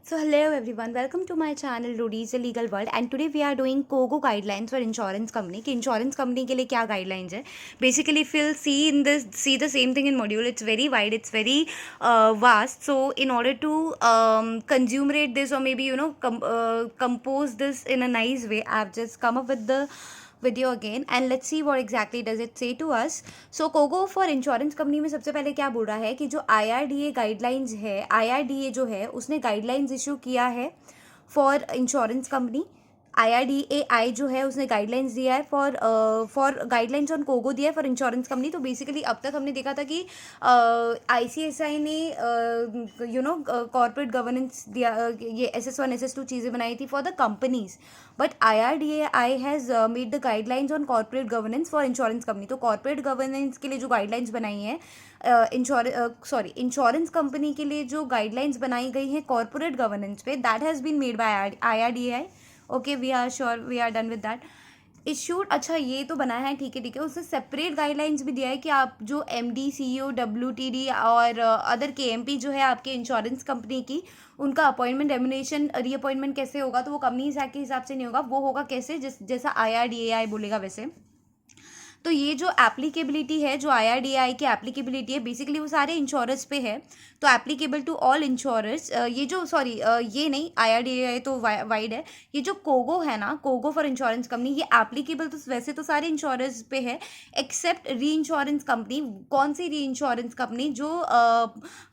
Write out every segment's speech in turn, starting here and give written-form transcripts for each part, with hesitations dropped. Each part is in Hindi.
So hello everyone, welcome to my channel Rudy's Legal World and today we are doing COGO guidelines for insurance company कि insurance company के लिए क्या guidelines है. Basically if you'll see the same thing in module, it's very wide, it's very vast. So in order to consummate this or maybe compose this in a nice way, I've just come up with the video again and let's see what exactly does it say to us. So कोगो फॉर इंश्योरेंस कंपनी में सबसे पहले क्या बोल रहा है कि जो IRDA गाइडलाइंस है, IRDA जो है उसने गाइडलाइंस इशू किया है फॉर इंश्योरेंस कंपनी. IRDAI जो है उसने गाइडलाइंस दिया है फॉर गाइडलाइंस ऑन कोगो दिया है फॉर इंश्योरेंस कंपनी. तो बेसिकली अब तक हमने देखा था कि ICSI ने कॉर्पोरेट गवर्नेंस दिया, ये SS1 SS2 चीज़ें बनाई थी for the companies. But IRDAI has made the guidelines on corporate governance for insurance company. तो कॉर्पोरेट गवर्नेंस के लिए जो गाइडलाइंस बनाई है इंश्योरेंस कंपनी के लिए जो गाइडलाइंस बनाई गई हैं कॉर्पोरेट गवर्नेंस पे, that has been made by IRDAI. Okay, we are sure, we are done with that. Issued, अच्छा ये तो बनाया है, ठीक है. उसने सेपरेट गाइडलाइंस भी दिया है कि आप जो MD CEO WTD और अदर KMP जो है आपके इंश्योरेंस कंपनी की, उनका अपॉइंटमेंट रेम्युनरेशन रीअपॉइंटमेंट कैसे होगा. तो वो कंपनीज एक्ट के हिसाब से नहीं होगा, वो होगा कैसे, जैसा IRDAI बोलेगा वैसे. तो ये जो एप्लीकेबिलिटी है, जो IRDAI की एप्लीकेबिलिटी है, बेसिकली वो सारे इंश्योरर्स पे है. तो एप्लीकेबल टू ऑल इंश्योरर्स. ये जो सॉरी ये नहीं, IRDAI तो वाइड है. ये जो कोगो है ना, कोगो फॉर इंश्योरेंस कंपनी, ये एप्लीकेबल तो वैसे तो सारे इंश्योरर्स पे है एक्सेप्ट री इंश्योरेंस कंपनी. कौन सी री इंश्योरेंस कंपनी? जो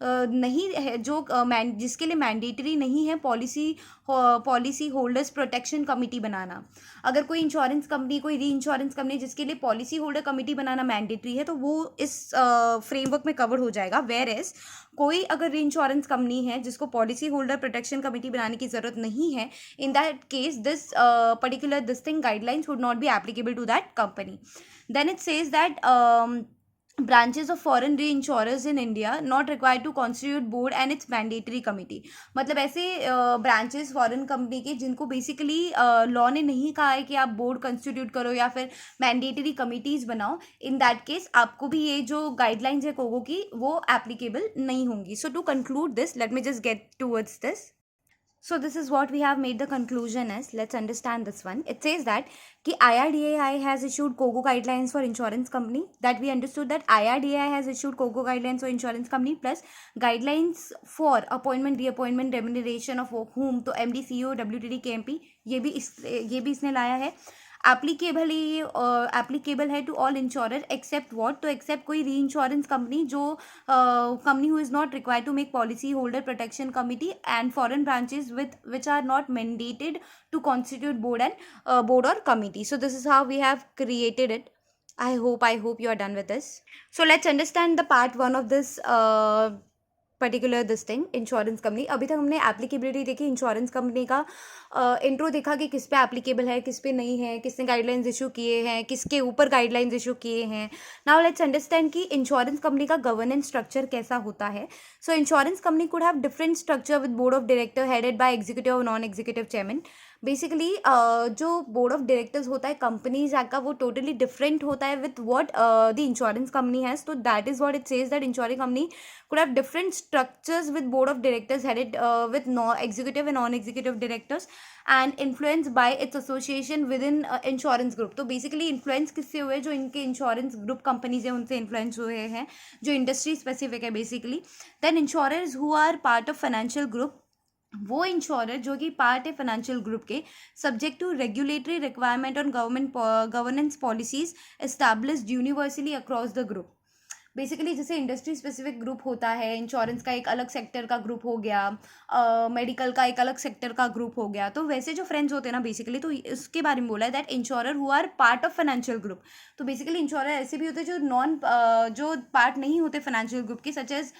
नहीं है, जो जिसके लिए मैंडेटरी नहीं है पॉलिसी होल्डर्स प्रोटेक्शन कमिटी बनाना. अगर कोई इंश्योरेंस कंपनी, कोई री इंश्योरेंस कंपनी जिसके लिए पॉलिसी होल्डर कमिटी बनाना मैंडेटरी है, तो वो इस फ्रेमवर्क में कवर हो जाएगा. वेयर एज कोई अगर री इंश्योरेंस कंपनी है जिसको पॉलिसी होल्डर प्रोटेक्शन कमिटी बनाने की जरूरत नहीं है, in that case this particular this thing guidelines would not be applicable to that company. Then it says that branches of foreign reinsurers in India not required to constitute board and its mandatory committee. मतलब ऐसे ब्रांचेस फॉरेन कंपनी के जिनको बेसिकली लॉ ने नहीं कहा है कि आप बोर्ड कंस्टिट्यूट करो या फिर मैंडेटरी कमिटीज बनाओ, इन दैट केस आपको भी ये जो गाइडलाइंस है कोगो की वो एप्लीकेबल नहीं होंगी. So to conclude this, let me just get towards this. So this is what we have made the conclusion as. Let's understand this one. It says that कि IRDAI has issued COGO guidelines for insurance company. That we understood that IRDAI has issued COGO guidelines for insurance company plus guidelines for appointment, reappointment, remuneration of whom, तो MD CEO WTD KMP ये भी इसने लाया है. एप्लीकेबल है to all insurer except what, तो एक्सेप्ट कोई री इंश्योरेंस कंपनी जो company who is not required to make policy holder protection committee and foreign branches which are not mandated to constitute board और committee. So this is how we have created it. I hope you are done with this. So let's understand the part 1 of this particular this thing, insurance company. अभी तक हमने एप्लीकेबिलिटी देखी, इंश्योरेंस कंपनी का इंट्रो देखा कि किस पे एप्लीकेबल है, किस पे नहीं है, किसने गाइडलाइंस इशू किए हैं, किसके ऊपर गाइडलाइंस इशू किए हैं. नाउ लेट्स अंडरस्टैंड कि इंश्योरेंस कंपनी का गवर्नेंस स्ट्रक्चर कैसा होता है. सो insurance company could have different structure with board of director headed by executive और नॉन एग्जीक्यूटिव चेयरमैन. बेसिकली जो बोर्ड ऑफ डायरेक्टर्स होता है कंपनीज एक्ट का, वो टोटली डिफरेंट होता है with what the insurance company has. तो that is what it says that insurance company could have different structures with board of directors headed with executive and non-executive directors and influenced by its association within insurance group. तो बेसिकली इन्फ्लुएंस किससे हुए? जो इनके इंश्योरेंस ग्रुप कंपनीज हैं उनसे इन्फ्लुएंस हुए हैं, जो इंडस्ट्री स्पेसिफिक है basically. Then insurers who are part of financial group, वो इंश्योरर जो कि पार्ट है फाइनेंशियल ग्रुप के, subject to regulatory requirement on governance policies established universally across the group. Basically जैसे इंडस्ट्री स्पेसिफिक ग्रुप होता है, इंश्योरेंस का एक अलग सेक्टर का ग्रुप हो गया, मेडिकल का एक अलग सेक्टर का ग्रुप हो गया. तो वैसे जो फ्रेंड्स होते हैं ना बेसिकली, तो इसके बारे में बोला है that insurer who are part of financial group. तो बेसिकली इंश्योरर ऐसे भी होते हैं जो पार्ट नहीं होते फाइनेंशियल ग्रुप के, such as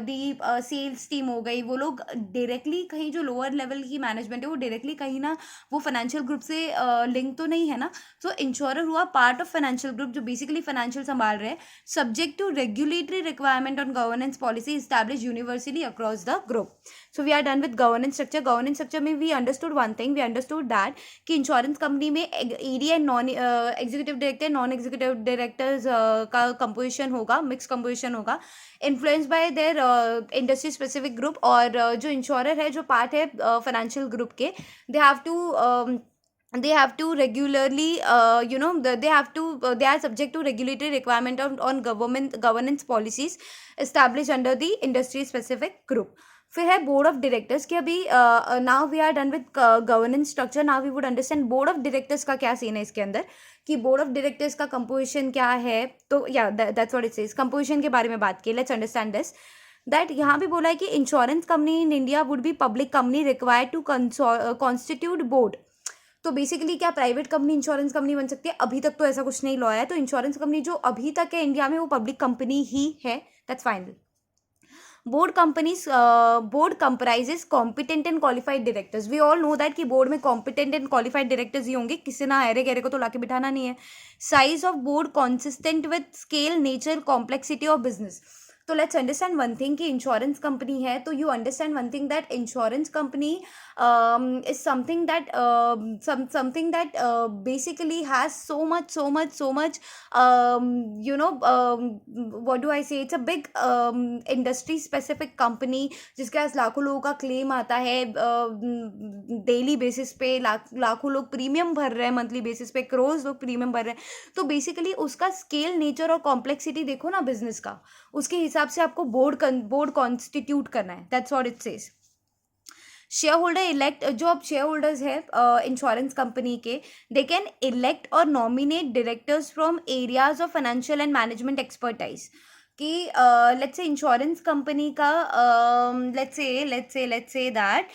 the sales team हो गई. वो लोग डायरेक्टली कहीं, जो लोअर लेवल की मैनेजमेंट है वो डायरेक्टली कहीं ना वो फाइनेंशियल ग्रुप से लिंक तो नहीं है ना. So insurer who are part of financial group जो बेसिकली फाइनेंशियल संभाल रहे हैं, subject to regulatory requirement on governance policy established universally across the group. So we are done with governance structure. Governance structure में we understood one thing. We understood that कि इंश्योरेंस कंपनी में ED and non executive director non executive directors का कंपोजिशन होगा, मिक्स कंपोजिशन होगा, influence by there industry specific group. और जो इंश्योरर है, जो पार्ट है फाइनेंशियल ग्रुप के, they have to regularly they are subject to regulatory requirement on governance policies established under the industry specific group. फिर है बोर्ड ऑफ डायरेक्टर्स की. अभी now we are done with governance structure. Now we would understand board of directors का क्या सीन है इसके अंदर, कि बोर्ड ऑफ डायरेक्टर्स का कंपोजिशन क्या है. तो या that's what it says. Composition के बारे में बात की. लेट्स अंडरस्टैंड दिस, दैट यहाँ पे बोला है कि insurance company in India would be public company required to constitute board. तो बेसिकली क्या प्राइवेट कंपनी इंश्योरेंस कंपनी बन सकती है? अभी तक तो ऐसा कुछ नहीं लॉ है. तो इंश्योरेंस कंपनी जो अभी तक है इंडिया में वो पब्लिक कंपनी ही है. That's final. Board comprises competent and qualified directors. We all know that कि बोर्ड में कॉम्पिटेंट एंड क्वालिफाइड डायरेक्टर्स ही होंगे. किसी ना अरे गहरे को तो लाके बिठाना नहीं है. Size of board consistent with scale, nature, complexity of business. तो लेट्स अंडरस्टैंड वन थिंग कि इंश्योरेंस कंपनी है, तो you understand one thing that insurance company is something that basically has so much what do I say, it's a big industry specific company जिसके पास लाखों लोगों का क्लेम आता है डेली बेसिस पे. लाखों लोग प्रीमियम भर रहे हैं मंथली बेसिस पे, करोड़ लोग प्रीमियम भर रहे हैं. तो बेसिकली उसका स्केल, नेचर और कॉम्प्लेक्सिटी देखो ना बिजनेस का, उसके हिसाब से आपको बोर्ड कॉन्स्टिट्यूट करना है. That's what it says. Shareholder elect, जो अब शेयर होल्डर्स है इंश्योरेंस कंपनी के, दे कैन इलेक्ट और nominate directors from areas of financial and management expertise. कि लेट्स से इंश्योरेंस कंपनी का let's say that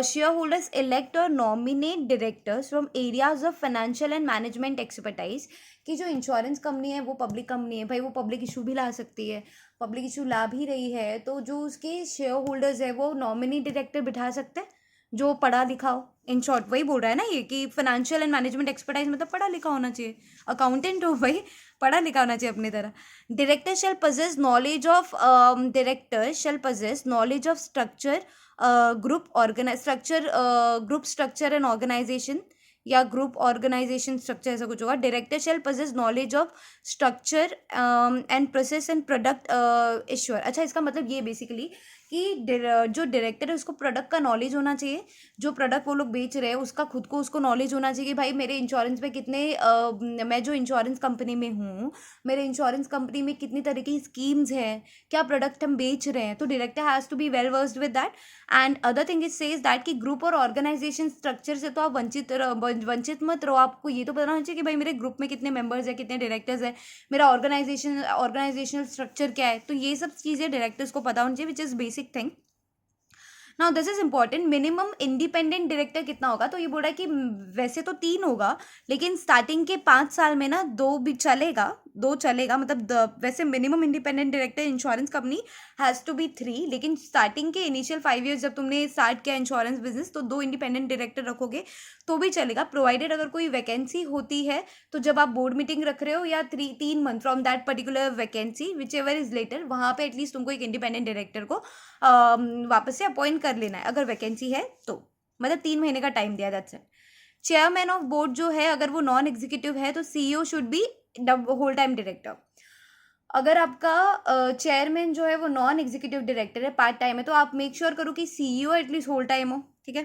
shareholders elect और nominate directors from areas of financial and management expertise. कि जो इंश्योरेंस कंपनी है वो पब्लिक कंपनी है भाई, वो पब्लिक इशू भी ला सकती है, पब्लिक इशू ला भी रही है. तो जो उसके शेयर होल्डर्स है वो नॉमिनी डायरेक्टर बिठा सकते हैं जो पढ़ा लिखा हो. इन शॉर्ट वही बोल रहा है ना ये, कि फाइनेंशियल एंड मैनेजमेंट एक्सपर्टाइज मतलब पढ़ा लिखा होना चाहिए. अकाउंटेंट हो भाई, पढ़ा लिखा होना चाहिए अपनी तरह. Director shall possess knowledge of structure group structure and organisation, या ग्रुप ऑर्गेनाइजेशन स्ट्रक्चर ऐसा कुछ होगा. Director shall possess knowledge of structure and process and product ensure. अच्छा, इसका मतलब ये बेसिकली कि जो डायरेक्टर है उसको प्रोडक्ट का नॉलेज होना चाहिए. जो प्रोडक्ट वो लोग बेच रहे हैं उसका खुद को उसको नॉलेज होना चाहिए कि भाई मेरे इंश्योरेंस में कितने मैं जो इंश्योरेंस कंपनी में हूँ, मेरे इंश्योरेंस कंपनी में कितनी तरह की स्कीम्स हैं, क्या प्रोडक्ट हम बेच रहे हैं. तो director has to be well versed with that. And other thing is says that कि ग्रुप और ऑर्गेनाइजेशन स्ट्रक्चर से तो आप वंचित मत रहो. आपको ये तो पता होना चाहिए कि भाई मेरे ग्रुप में कितने मेंबर्स हैं, कितने डायरेक्टर्स हैं, मेरा ऑर्गेनाइजेशनल स्ट्रक्चर क्या है. तो ये सब चीज़ें डायरेक्टर्स को पता होनी चाहिए, which is basic thing. Now this is important. Minimum independent director कितना होगा? तो ये बोल रहा है कि वैसे तो 3 होगा, लेकिन स्टार्टिंग के 5 साल में ना 2 भी चलेगा, 2 चलेगा. मतलब वैसे minimum independent director insurance company has to be 3, लेकिन स्टार्टिंग के इनिशियल 5 years जब तुमने स्टार्ट किया इंश्योरेंस बिजनेस तो 2 इंडिपेंडेंट डायरेक्टर रखोगे तो भी चलेगा, प्रोवाइडेड अगर कोई वैकेंसी होती है. तो जब आप बोर्ड मीटिंग रख रहे हो या 3 month from that particular vacancy whichever is later, वहाँ पे एटलीस्ट तुमको एक इंडिपेंडेंट डायरेक्टर को वापस से अपॉइंट कर लेना है अगर वैकेंसी है तो. मतलब 3 महीने का टाइम दिया जाता है. चेयरमैन ऑफ बोर्ड जो है अगर वो नॉन एग्जीक्यूटिव है तो CEO should be whole time director. अगर आपका चेयरमैन जो है वो नॉन एग्जीक्यूटिव डायरेक्टर है, पार्ट टाइम है, तो आप मेक श्योर करो कि CEO एटलीस्ट होल टाइम हो. ठीक है.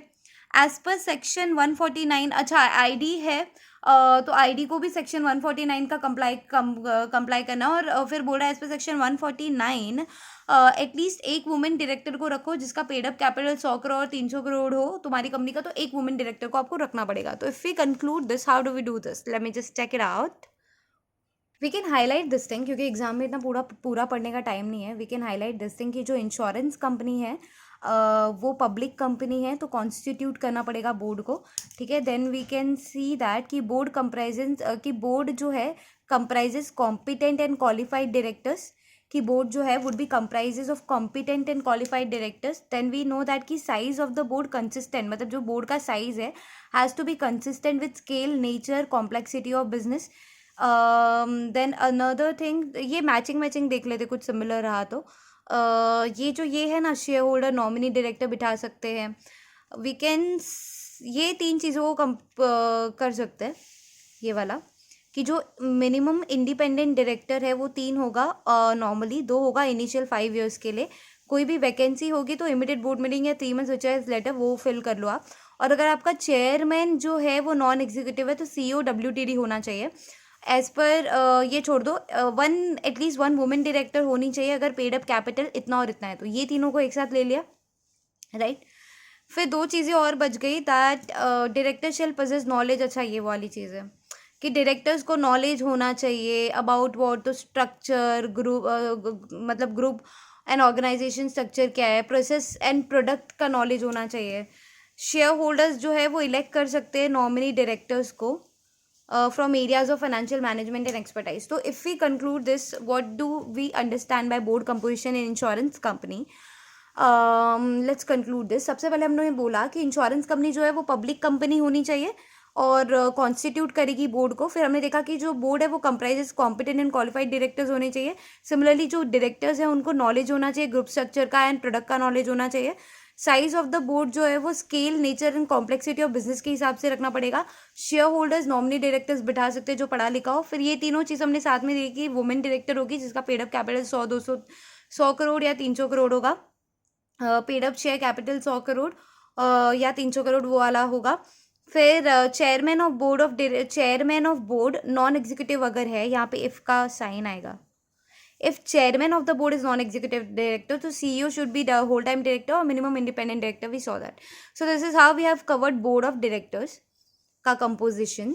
As per section 149. अच्छा, आईडी है तो आईडी को भी सेक्शन 149 का कंप्लाई करना. और फिर बोल रहा है एज पर सेक्शन 149 एटलीस्ट एक वुमेन डायरेक्टर को रखो जिसका paid up capital 100 crore 300 crore हो तुम्हारी कंपनी का, तो एक वुमेन डायरेक्टर को आपको रखना पड़ेगा. तो if we conclude this, how do we do this? Let me just check it out. We can highlight this thing, क्योंकि एग्जाम में इतना पूरा पढ़ने का टाइम नहीं है. We can highlight this thing कि जो इंश्योरेंस कंपनी है वो पब्लिक कंपनी है तो कॉन्स्टिट्यूट करना पड़ेगा बोर्ड को. ठीक है. Then we can see that कि बोर्ड जो है comprises competent and qualified directors. कि बोर्ड जो है would be comprises of competent and qualified directors. Then we know that कि size of the board consistent, मतलब जो बोर्ड का साइज है has to be consistent with scale, nature, complexity of business. Then another thing, ये मैचिंग मैचिंग देख लेते कुछ सिमिलर रहा तो। ये जो ये है ना, शेयर होल्डर नॉमिनी डायरेक्टर बिठा सकते हैं, वी कैन, ये तीन चीज़ों को कर सकते हैं। ये वाला कि जो मिनिमम इंडिपेंडेंट डायरेक्टर है वो 3 होगा नॉर्मली, 2 होगा इनिशियल 5 ईयर्स के लिए। कोई भी वैकेंसी होगी तो इमीडिएट बोर्ड मीटिंग या 3 मंथ्स विच लेटर वो फिल कर लो आप। और अगर आपका चेयरमैन जो है वो नॉन एग्जीक्यूटिव है तो CEO WTD होना चाहिए। एज पर ये छोड़ दो, एटलीस्ट वन वुमेन डायरेक्टर होनी चाहिए अगर पेड अप कैपिटल इतना और इतना है तो। ये तीनों को एक साथ ले लिया, राइट। फिर 2 चीज़ें और बच गई, that director shall possess knowledge. अच्छा, ये वाली चीज़ है कि डायरेक्टर्स को नॉलेज होना चाहिए अबाउट वॉट तो स्ट्रक्चर ग्रुप, मतलब ग्रुप एंड ऑर्गेनाइजेशन स्ट्रक्चर क्या है, प्रोसेस एंड प्रोडक्ट का नॉलेज होना चाहिए। शेयर होल्डर्स जो है वो इलेक्ट कर सकते हैं नॉमिनी डायरेक्टर्स को from areas of financial management and expertise. तो if we conclude this, what do we understand by board composition in insurance company? Let's conclude this. सबसे पहले हमने बोला कि इंश्योरेंस कंपनी जो है वो पब्लिक कंपनी होनी चाहिए और कॉन्स्टिट्यूट करेगी बोर्ड को। फिर हमने देखा कि जो बोर्ड है वो comprises competent and qualified directors होने चाहिए। सिमिलरली जो डायरेक्टर्स हैं उनको नॉलेज होना चाहिए ग्रुप स्ट्रक्चर का एंड प्रोडक्ट का नॉलेज होना चाहिए। साइज ऑफ द बोर्ड जो है वो scale, nature and complexity of business के हिसाब से रखना पड़ेगा। शेयर होल्डर्स नॉमिनी डायरेक्टर्स बिठा सकते हैं जो पढ़ा लिखा हो। फिर ये तीनों चीज़ हमने साथ में देखी, वुमेन डायरेक्टर होगी जिसका पेड अप कैपिटल 100 करोड़ या 300 करोड़ होगा। Paid up share capital 100 crore या 300 करोड़ वो वाला होगा। फिर chairman of board non executive अगर है, यहाँ पे इफ का साइन आएगा। If chairman of the board is non executive director तो CEO should be the whole time director और minimum independent director, we saw that. So this is how we have covered board of directors का composition.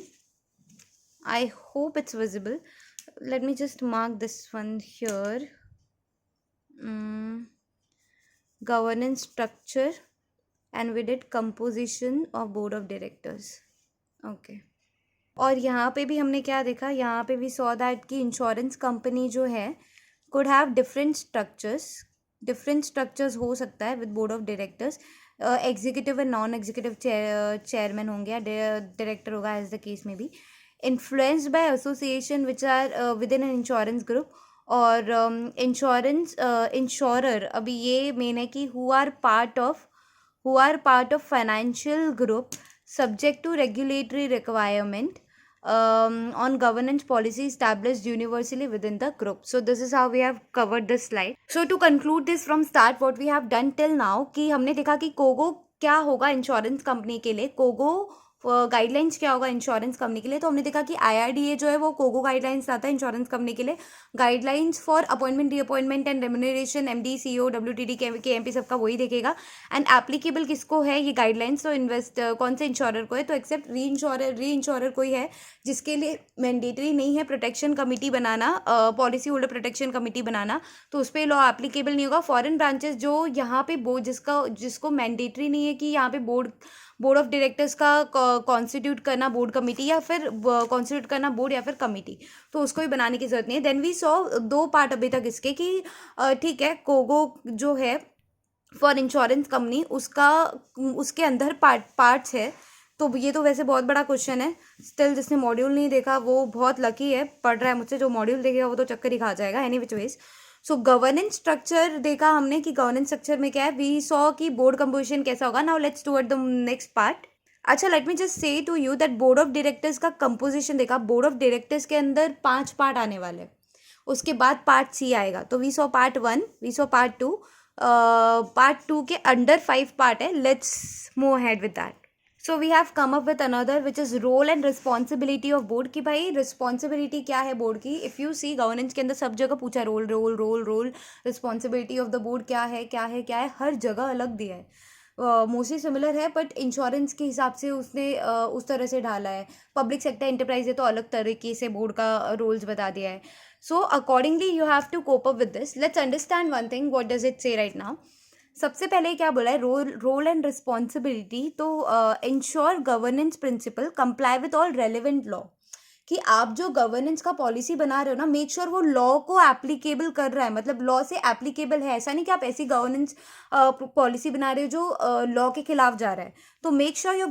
I hope it's visible. Late me just mark this one here. Governance structure and we did composition of board of directors. Okay. और यहाँ पे भी हमने क्या देखा, यहाँ पे भी saw that कि इंश्योरेंस कंपनी जो है could have different structures हो सकता है with board of directors। Executive and non executive chairman होंगे या डायरेक्टर होगा, एज द केस में be. Influenced by association which are within an insurance group. और इंश्योरर अभी ये मेन है कि who are part of financial group subject to regulatory requirement on governance policy established universally within the group. So this is how we have covered this slide. So to conclude this from start, what we have done till now कि हमने देखा कि कोगो क्या होगा इंश्योरेंस कंपनी के लिए, कोगो गाइडलाइंस क्या होगा इंश्योरेंस कंपनी के लिए। तो हमने देखा कि IRDA जो है वो कोगो गाइडलाइंस आता है इंश्योरेंस कंपनी के लिए। Guidelines for appointment, reappointment and remuneration, MD CEO WTD KMP सबका वही देखेगा। एंड एप्लीकेबल किसको है ये गाइडलाइंस, तो कौन से इंश्योरर को है, तो एक्सेप्ट री इंश्योरर कोई है जिसके लिए मैंडेटरी नहीं है प्रोटेक्शन कमिटी बनाना, पॉलिसी होल्डर प्रोटेक्शन कमिटी बनाना, तो उस पर लॉ एप्लीकेबल नहीं होगा। फॉरेन ब्रांचेस जो यहाँ पे बोर्ड जिसको मैंडेटरी नहीं है कि यहाँ पे बोर्ड ऑफ डायरेक्टर्स का कॉन्स्टिट्यूट करना बोर्ड कमिटी या फिर कॉन्स्टिट्यूट करना बोर्ड या फिर कमिटी, तो उसको भी बनाने की जरूरत नहीं है। देन वी सॉ 2 पार्ट अभी तक इसके कि ठीक है कोगो जो है फॉर इंश्योरेंस कंपनी उसके अंदर पार्ट्स है। तो ये तो वैसे बहुत बड़ा क्वेश्चन है, स्टिल जिसने मॉड्यूल नहीं देखा वो बहुत लकी है, पढ़ रहा है मुझसे, जो मॉड्यूल देखेगा वो तो चक्कर ही खा जाएगा any which ways. So governance structure देखा हमने कि गवर्नेंस स्ट्रक्चर में क्या है, वी सॉ कि बोर्ड कंपोजिशन कैसा होगा। Now let's toward the next part. अच्छा, let me just say to you that board of directors का कंपोजिशन देखा, बोर्ड ऑफ डायरेक्टर्स के अंदर 5 पार्ट आने वाले हैं, उसके बाद पार्ट C आएगा। तो we saw part 1, we saw part 2, part 2 के अंडर 5 पार्ट है। Let's move ahead with that. So we have come up with another which is role and responsibility of board, कि भाई रिस्पॉन्सिबिलिटी क्या है बोर्ड की। इफ़ यू सी गवर्नेंस के अंदर सब जगह पूछा role role role role, responsibility of the board क्या है क्या है क्या है, हर जगह अलग दिया है। मोस्टली सिमिलर है बट इंश्योरेंस के हिसाब से उसने उस तरह से ढाला है। पब्लिक सेक्टर एंटरप्राइज है तो अलग तरीके से बोर्ड का रोल्स बता दिया है। So accordingly you have to cope up with this. Let's understand one thing, what does it say right now. सबसे पहले क्या बोला है, रोल एंड रिस्पॉन्सिबिलिटी। तो ensure governance principle comply with all relevant law, कि आप जो गवर्नेंस का पॉलिसी बना रहे हो ना, मेक श्योर वो लॉ को एप्लीकेबल कर रहा है, मतलब लॉ से एप्लीकेबल है। ऐसा नहीं कि आप ऐसी गवर्नेंस पॉलिसी बना रहे हो जो लॉ के खिलाफ जा रहा है। तो make sure your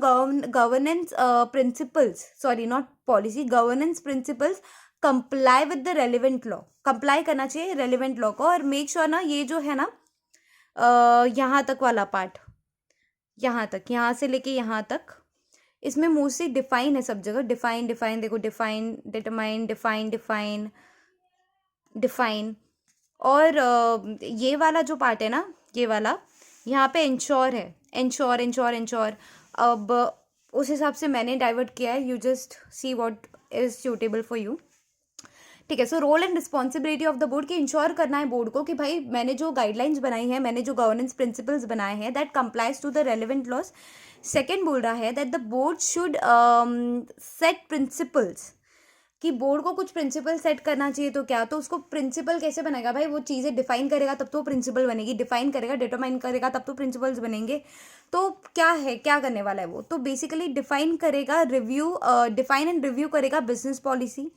governance principles, sorry not policy, governance principles comply with the relevant law, comply करना चाहिए रेलिवेंट लॉ को। और मेक श्योर ना ये जो है ना यहाँ तक वाला पार्ट, यहाँ तक, यहाँ से लेके यहाँ तक, इसमें मोस्टली डिफाइन है सब जगह, डिफाइन डिफाइन, देखो define, determine, define define define. और ये वाला जो पार्ट है ना, ये वाला यहाँ पे इंश्योर है, इंश्योर इंश्योर इंश्योर। अब उस हिसाब से मैंने डाइवर्ट किया है, you just see what is suitable for you. ठीक है, so role and responsibility of the board, की इंश्योर करना है बोर्ड को कि भाई मैंने जो गाइडलाइंस बनाई है, मैंने जो गवर्नेंस प्रिंसिपल्स बनाए हैं, that complies to the relevant laws. Second बोल रहा है that the board should set principles, कि बोर्ड को कुछ प्रिंसिपल सेट करना चाहिए। तो क्या, तो उसको प्रिंसिपल कैसे बनेगा भाई, वो चीज़ें डिफाइन करेगा तब तो प्रिंसिपल बनेगी, डिफाइन करेगा डिटरमाइन करेगा तब तो प्रिंसिपल्स बनेंगे। तो क्या है, क्या करने वाला है वो, तो बेसिकली डिफाइन करेगा, रिव्यू डिफाइन एंड रिव्यू करेगा बिजनेस पॉलिसी,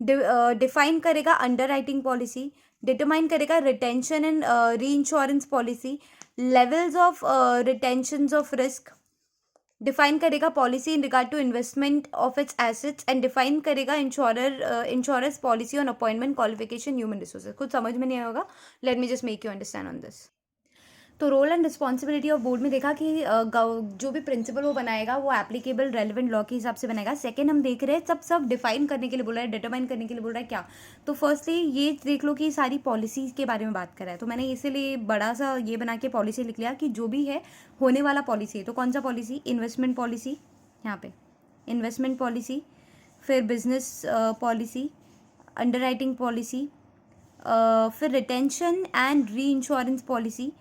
डिफाइन करेगा अंडर राइटिंग पॉलिसी, डिटरमाइन करेगा retention and reinsurance policy, levels of retention of risk, define करेगा policy in regard to investment of its assets, and define करेगा insurance policy on appointment qualification human resources. कुछ समझ में नहीं आएगा, let me just make you understand on this. तो role and responsibility of board में देखा कि जो भी प्रिंसिपल वो बनाएगा वो एप्लीकेबल रेलिवेंट लॉ के हिसाब से बनाएगा। सेकंड हम देख रहे हैं सब डिफाइन करने के लिए बोल रहा है, डिटरमाइन करने के लिए बोल रहा है क्या। तो फर्स्टली ये देख लो कि सारी पॉलिसीज़ के बारे में बात कर रहा है, तो मैंने इसीलिए बड़ा सा ये बना के पॉलिसी लिख लिया कि जो भी है होने वाला पॉलिसी है। तो कौन सा पॉलिसी, इन्वेस्टमेंट पॉलिसी, यहाँ पे इन्वेस्टमेंट पॉलिसी, फिर business policy, underwriting policy, फिर retention and reinsurance policy,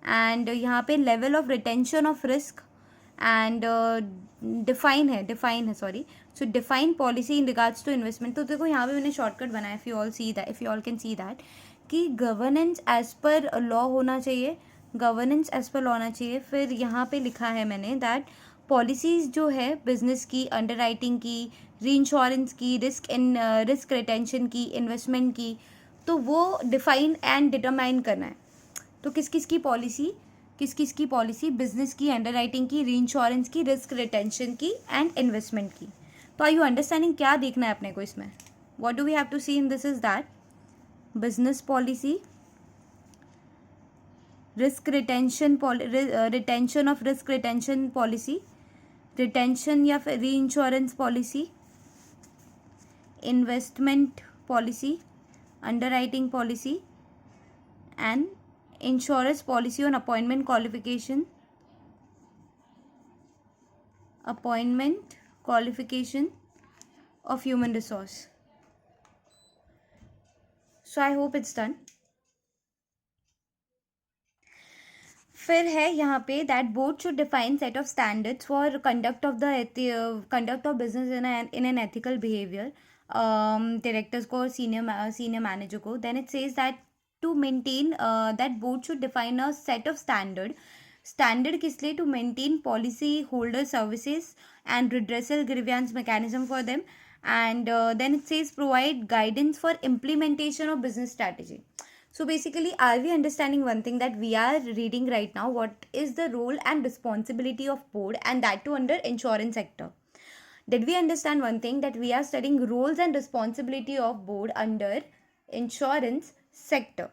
and यहाँ पे level of retention of risk, and define है sorry, so define policy in regards to investment. तो देखो यहाँ पे मैंने शॉर्टकट बनाया, if you all see that, if you all can see that, कि गवर्नेंस एज पर लॉ होना चाहिए, गवर्नेंस एज पर लॉ होना चाहिए। फिर यहाँ पे लिखा है मैंने दैट पॉलिसीज़ जो है बिजनेस की, अंडर राइटिंग की, री इंश्योरेंस की, रिस्क रिटेंशन की, इन्वेस्टमेंट की, तो वो डिफाइन एंड डिटरमाइन करना है। तो किस किस की पॉलिसी, बिजनेस की, अंडर राइटिंग की, री इंश्योरेंस की, रिस्क रिटेंशन की एंड इन्वेस्टमेंट की। तो आर यू अंडरस्टैंडिंग क्या देखना है अपने को इसमें, what do we have to see in this is that business policy, risk retention, retention of risk retention policy, retention या फिर reinsurance policy, investment policy, underwriting policy and insurance policy on appointment qualification of human resource. So I hope it's done. फिर है यहाँ पे that board should define set of standards for conduct of business in an ethical behaviour, directors को और सीनियर मैनेजर को। Then it says that to maintain that board should define a set of standard किस लिए, to maintain policy holder services and redressal grievance mechanism for them, and then it says provide guidance for implementation of business strategy. So basically, are we understanding one thing, that we are reading right now what is the role and responsibility of board, and that too under insurance sector. Did we understand one thing, that we are studying roles and responsibility of board under insurance sector.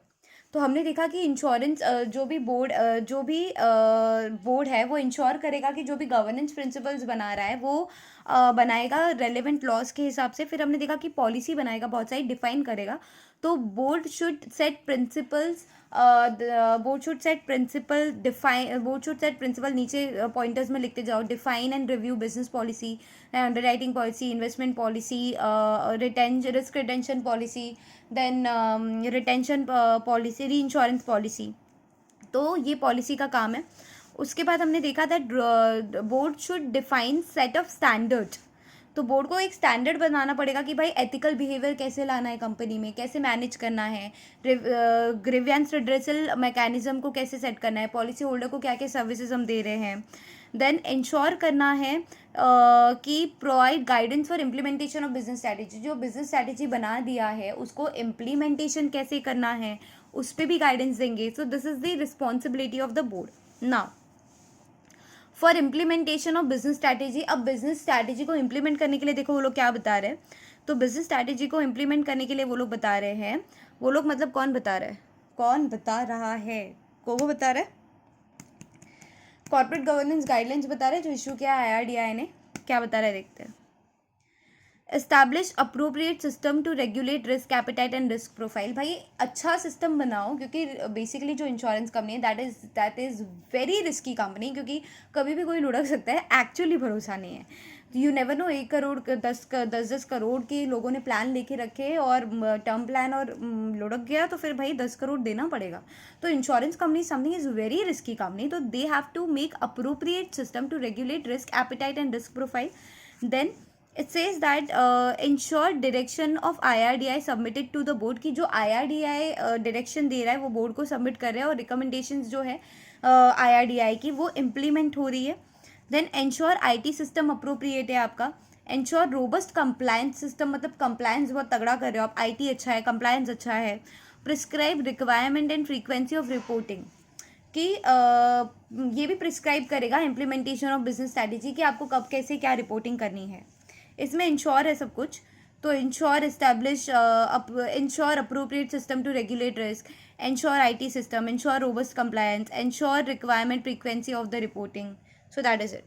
तो हमने देखा कि इंश्योरेंस जो भी बोर्ड है वो इंश्योर करेगा कि जो भी गवर्नेंस प्रिंसिपल्स बना रहा है वो बनाएगा रेलेवेंट लॉज के हिसाब से। फिर हमने देखा कि पॉलिसी बनाएगा, बहुत सारी डिफाइन करेगा। तो बोर्ड शुड सेट प्रिंसिपल्स, नीचे पॉइंटर्स में लिखते जाओ, define and review business policy, underwriting policy, investment policy, risk retention policy, then retention policy, reinsurance policy. तो ये पॉलिसी का काम है। उसके बाद हमने देखा that board should define set of standards. तो तो बोर्ड को एक स्टैंडर्ड बनाना पड़ेगा कि भाई एथिकल बिहेवियर कैसे लाना है कंपनी में, कैसे मैनेज करना है, ग्रीवियंस रिड्रेसल मैकेनिज्म को कैसे सेट करना है, पॉलिसी होल्डर को क्या क्या सर्विसेज हम दे रहे हैं। देन इंश्योर करना है कि provide guidance for implementation of business strategy, जो बिजनेस स्ट्रैटेजी बना दिया है उसको इम्प्लीमेंटेशन कैसे करना है उस पर भी गाइडेंस देंगे। सो this is the responsibility of the board. Now for implementation of business strategy, अब बिजनेस स्ट्रैटेजी को इम्प्लीमेंट करने के लिए देखो वो लोग क्या बता रहे हैं। तो बिजनेस स्ट्रैटेजी को इम्प्लीमेंट करने के लिए वो लोग बता रहे हैं, वो लोग मतलब कौन बता रहा है, कौन बता रहा है, को वो बता रहा है, कॉर्पोरेट गवर्नेंस गाइडलाइंस बता रहे हैं जो इशू किया है IRDAI ने। क्या बता रहा है देखते हैं। Establish appropriate system to regulate risk appetite and risk profile. भाई अच्छा सिस्टम बनाओ, क्योंकि बेसिकली जो इंश्योरेंस कंपनी है that is very risky company, क्योंकि कभी भी कोई लुढ़क सकता है, एक्चुअली भरोसा नहीं है। You never know, 1 crore 10 crore के लोगों ने प्लान लेके रखे और टर्म प्लान और लुढ़क गया तो फिर भाई 10 करोड़ देना पड़ेगा। तो insurance company something is very risky company, तो they have to make appropriate system to regulate risk appetite and risk profile. Then it says that ensure direction of IRDAI submitted to the board, की जो IRDAI डायरेक्शन दे रहा है वो बोर्ड को सबमिट कर रहा है और रिकमेंडेशंस जो है IRDAI की वो इम्प्लीमेंट हो रही है। Then ensure IT system appropriate है आपका। एंश्योर रोबस्ट कंप्लायंस सिस्टम, मतलब कंप्लायंस बहुत तगड़ा कर रहे हो आप, IT अच्छा है, कंप्लायंस अच्छा है। Prescribe requirement and frequency of reporting, कि ये भी प्रिस्क्राइब करेगा इम्प्लीमेंटेशन ऑफ बिजनेस स्ट्रैटेजी कि आपको कब कैसे क्या रिपोर्टिंग करनी है। इसमें इंश्योर है सब कुछ। तो ensure establish ensure appropriate system to regulate risk, ensure IT system, ensure robust compliance, ensure requirement frequency of the reporting. So that is it.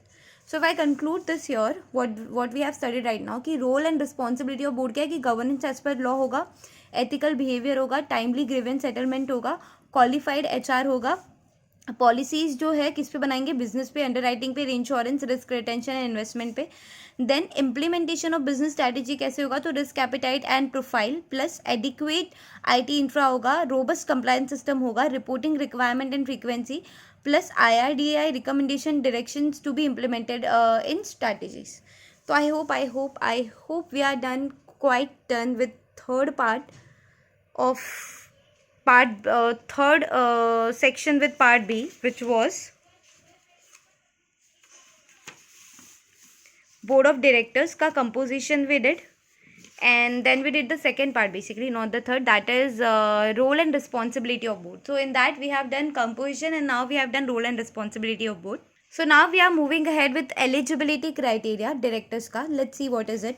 So if I conclude this year what we have studied right now, कि role and responsibility of board क्या है, कि गवर्नेंस एज पर लॉ होगा, एथिकल बिहेवियर होगा, टाइमली ग्रीवेंस सेटलमेंट होगा, क्वालिफाइड HR होगा, पॉलिसीज जो है किस पे बनाएंगे, बिजनेस पे, अंडरराइटिंग पे, insurance, risk retention and investment पे। Then implementation of business strategy कैसे होगा, तो risk appetite and profile plus adequate IT infra होगा, रोबस्ट कंप्लायंस सिस्टम होगा, reporting requirement and frequency plus IRDAI recommendation directions to be implemented in strategies. तो I hope we are quite done with third part of third section with part B, which was board of directors का composition we did, and then we did the second part, basically not the third, that is role and responsibility of board. So in that we have done composition and now we have done role and responsibility of board. So now we are moving ahead with eligibility criteria directors का. Let's see what is it.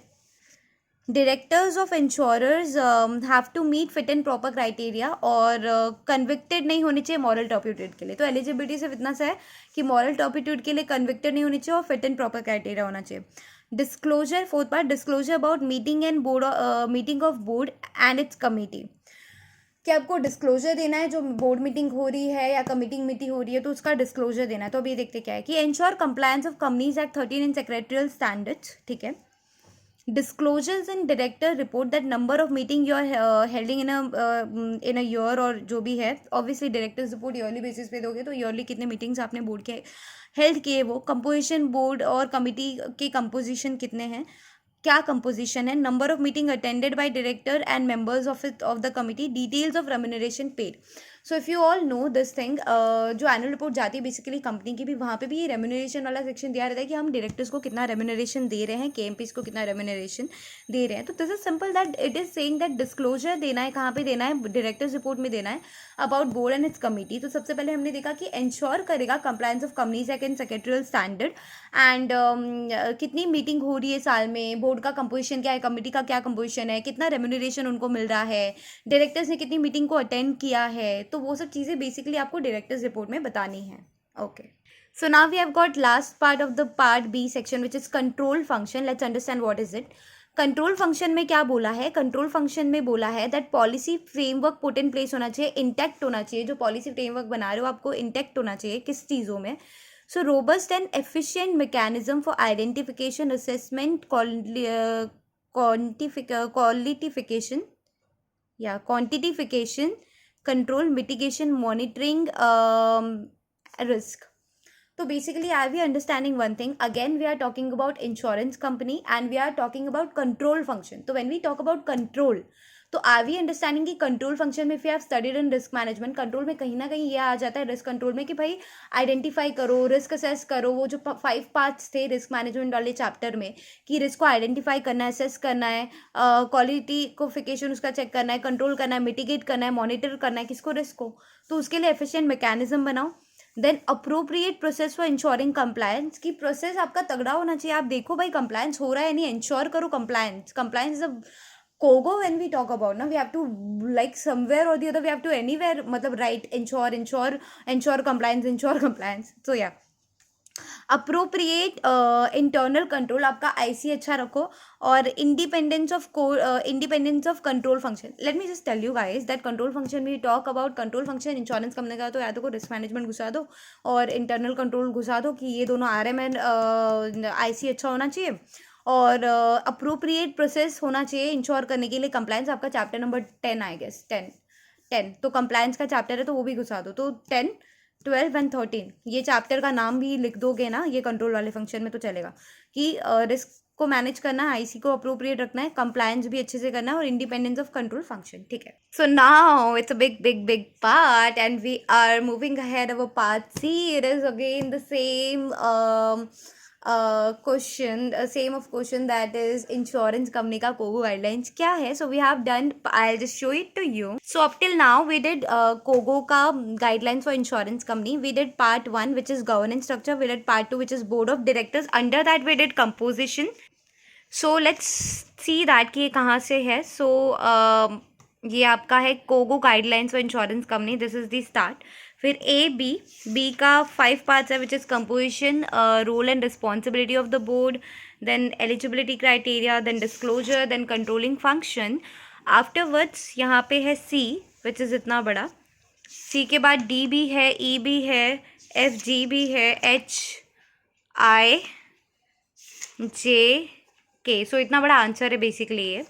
Directors of insurers have to meet fit and proper criteria, और कन्विक्टेड नहीं होनी चाहिए मॉरल टॉपिट्यूड के लिए। तो एलिजिबिलिटी सिर्फ इतना सा है कि मॉरल टॉपिट्यूड के लिए कन्विक्टेड नहीं होनी चाहिए और फिट एंड प्रॉपर क्राइटेरिया होना चाहिए। Disclosure, fourth part, disclosure about meeting and board, meeting of board and it's committee, कि आपको डिस्क्लोजर देना है जो बोर्ड मीटिंग हो रही है या कमिटिंग मीटिंग हो रही है तो उसका डिस्क्लोजर देना है। तो अभी ये देखते क्या है कि ensure compliance of companies act 13 in secretarial standards, ठीक है। Disclosures in director report that number of meeting you are holding in a year, और जो भी है obviously directors report yearly basis पे दोगे तो ईयरली कितने मीटिंग्स आपने बोर्ड के हेल्ड किए, वो कंपोजिशन बोर्ड और कमिटी के कंपोजिशन कितने हैं, क्या कंपोजिशन है, number of meeting attended by director and members of the committee, details of remuneration paid. So if you all know this thing, जो एनुअल रिपोर्ट जाती है बेसिकली कंपनी की भी, वहाँ पे भी ये रेम्यूनरेशन वाला सेक्शन दिया रहता है कि हम डायरेक्टर्स को कितना रेम्यूनरेशन दे रहे हैं, KMPs को कितना रेम्यूनरेशन दे रहे हैं। तो this is simple that it is saying that disclosure देना है, कहाँ पे देना है, डायरेक्टर्स रिपोर्ट में देना है about board and it's committee. तो सबसे पहले हमने देखा कि इंश्योर करेगा compliance of companies act and secretarial standard, and कितनी मीटिंग हो रही है साल में, बोर्ड का कंपोजिशन क्या है, कमिटी का क्या कंपोजिशन है, कितना रेम्यूनरेशन उनको मिल रहा है, डायरेक्टर्स ने कितनी मीटिंग को अटेंड किया है, तो वो सब चीज़ें बेसिकली आपको डायरेक्टर्स रिपोर्ट में बतानी है। Okay, so now we have got last part of the part B section which is control function. Let's understand what is it. Control function में क्या बोला है, कंट्रोल फंक्शन में बोला है that policy framework put in place होना चाहिए, इंटैक्ट होना चाहिए। जो पॉलिसी फ्रेमवर्क बना रहे हो आपको इंटैक्ट होना चाहिए किस चीज़ों में, so robust and efficient mechanism for identification, assessment, qualification या quantification, control, mitigation, monitoring, risk. तो basically are we understanding one thing, again we are talking about insurance company and we are talking about control function. तो when we talk about control, तो आर वी अंडरस्टैंडिंग कि कंट्रोल फंक्शन में, if you have studied in risk management, control में कहीं ना कहीं ये आ जाता है रिस्क कंट्रोल में कि भाई आइडेंटिफाई करो, रिस्क असेस करो. वो जो 5 पार्ट्स थे रिस्क मैनेजमेंट वाले चैप्टर में, कि रिस्क को आइडेंटिफाई करना है, असेस करना है, क्वालिटी कोफिकेशन उसका चेक करना है, कंट्रोल करना है, मिटिगेट करना है, मॉनिटर करना है किसको, रिस्क को. तो उसके लिए एफिशिएंट मैकेनिज्म बनाओ. Then appropriate process for ensuring compliance, की प्रोसेस आपका तगड़ा होना चाहिए. आप देखो भाई कंप्लायंस हो रहा है नहीं, इंश्योर करो compliance. Compliance is CoGo when we talk about ना, we have to like somewhere or the other, we have to anywhere मतलब write ensure compliance. So yeah, appropriate internal control, आपका आईसी अच्छा रखो. और independence of control function. Let me just tell you guys that control function में talk about control function insurance company का, तो या तो रिस्क मैनेजमेंट घुसा दो और इंटरनल कंट्रोल घुसा दो कि ये दोनों आर एम एंड आईसी अच्छा होना चाहिए. और अप्रोप्रिएट प्रोसेस होना चाहिए इंश्योर करने के लिए. कंप्लायंस आपका चैप्टर नंबर 10 आई गेस, 10 तो कंप्लायंस का चैप्टर है तो वो भी घुसा दो. तो 10, 12 एंड 13 ये चैप्टर का नाम भी लिख दोगे ना ये कंट्रोल वाले फंक्शन में, तो चलेगा कि रिस्क को मैनेज करना है, आईसी को अप्रोप्रिएट रखना है, कंप्लायंस भी अच्छे से करना है, और इंडिपेंडेंस ऑफ कंट्रोल फंक्शन. ठीक है. So now it's a big big big part and we are moving ahead our part C. It is again the same question, same of question, that is insurance company का कोगो गाइडलाइंस क्या है. So we have done, I just show it to you. So up till now we did CoGo का guidelines for insurance company. We did part 1 which is governance structure. We did part 2 which is board of directors. Under that we did composition. So let's see that कि ये कहाँ से है. सो ये आपका है CoGo guidelines for insurance company. This is the start. फिर बी का 5 पार्ट्स है which is composition, role and responsibility of the board, then eligibility criteria, then disclosure, then controlling function. Afterwards यहाँ पे है सी विच इज़ इतना बड़ा. सी के बाद डी भी है, ई भी है, एफ जी भी है, एच आई जे के. सो इतना बड़ा आंसर है बेसिकली ये.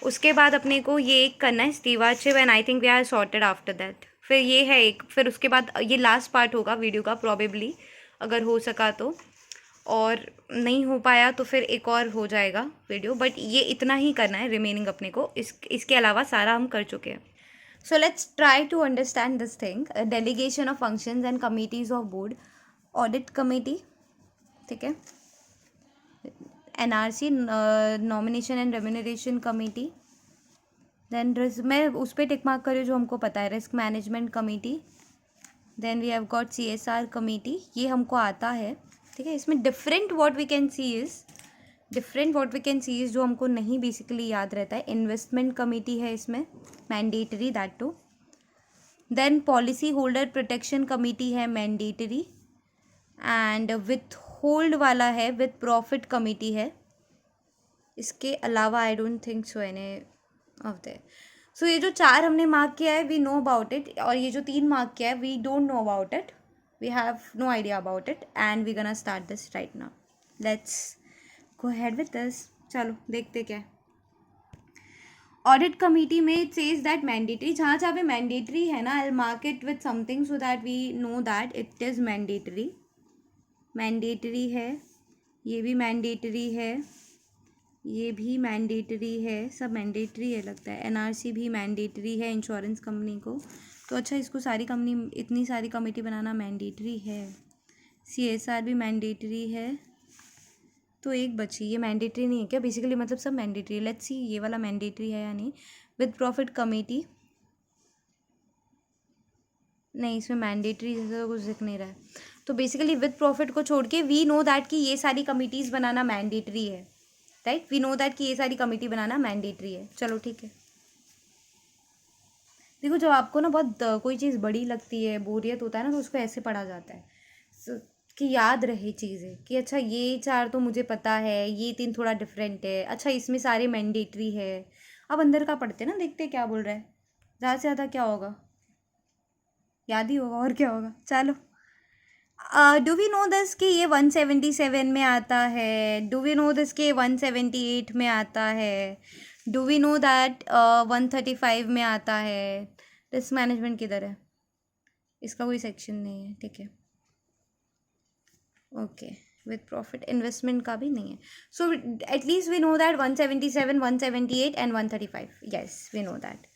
उसके बाद अपने को ये एक करना है stewardship and I think we are sorted after that. फिर ये है एक, फिर उसके बाद ये लास्ट पार्ट होगा वीडियो का प्रॉबेबली, अगर हो सका तो, और नहीं हो पाया तो फिर एक और हो जाएगा वीडियो. बट ये इतना ही करना है रिमेनिंग अपने को. इसके अलावा सारा हम कर चुके हैं. So let's try to understand this thing. Delegation of functions and committees of board. Audit committee, ठीक है. NRC, nomination and remuneration committee. Then मैं उस पर टिक मार्क करूँ जो हमको पता है, risk management committee. Then we have got CSR committee, ये हमको आता है, ठीक है. इसमें different what we can see is जो हमको नहीं बेसिकली याद रहता है. इन्वेस्टमेंट कमेटी है इसमें, mandatory, that too. Then policy holder protection committee है, मैंडेटरी. एंड विथ होल्ड वाला है, विथ प्रॉफिट कमेटी है. इसके अलावा I don't think so any of that. So ये जो 4 हमने मार्क किया है वी नो अबाउट इट, और ये जो 3 मार्क किया है we don't know about it, we have no idea about it, and we gonna start this right now. Let's go ahead with this. चलो देखते क्या है. ऑडिट कमेटी में इट सेज दैट मैंडेटरी, जहाँ जहाँ पे मैंडेटरी है ना, I will mark it with something so that we know that it is mandatory. Mandatory है, ये भी मैंडेटरी है, ये भी मैंडेटरी है, सब मैंडेटरी है लगता है. एनआरसी भी मैंडेटरी है इंश्योरेंस कंपनी को. तो अच्छा, इसको सारी कंपनी, इतनी सारी कमेटी बनाना मैंडेटरी है. CSR भी मैंडेटरी है. तो एक बची, ये मैंडेटरी नहीं है क्या बेसिकली, मतलब सब मैंडेटरी है. लेट्स सी ये वाला मैंडेटरी है या नहीं. विद प्रॉफिट कमेटी, नहीं इसमें मैंडेटरी जैसा तो कुछ दिख नहीं रहा है. तो बेसिकली विद प्रॉफिट को छोड़ के वी नो दैट कि ये सारी कमिटीज़ बनाना मैंडेटरी है, राइट. वी नो दैट कि ये सारी कमेटी बनाना मैंडेटरी है. चलो ठीक है. देखो जब आपको ना बहुत कोई चीज़ बड़ी लगती है, बोरियत होता है ना, तो उसको ऐसे पढ़ा जाता है कि याद रहे चीज़ें, कि अच्छा ये 4 तो मुझे पता है, ये 3 थोड़ा डिफरेंट है, अच्छा इसमें सारे मैंडेटरी है. अब अंदर का पढ़ते ना, देखते क्या बोल रहा है. ज़्यादा से ज़्यादा क्या होगा, याद ही होगा, और क्या होगा. चलो, डू वी नो दिस कि ये 177 में आता है. डू वी नो दिस कि 178 में आता है. डू वी नो दैट 135 में आता है. रिस्क मैनेजमेंट किधर है, इसका कोई सेक्शन नहीं है, ठीक है. ओके, विथ प्रॉफिट इन्वेस्टमेंट का भी नहीं है. So at least we know that 177, 178 and 135. Yes, we know that.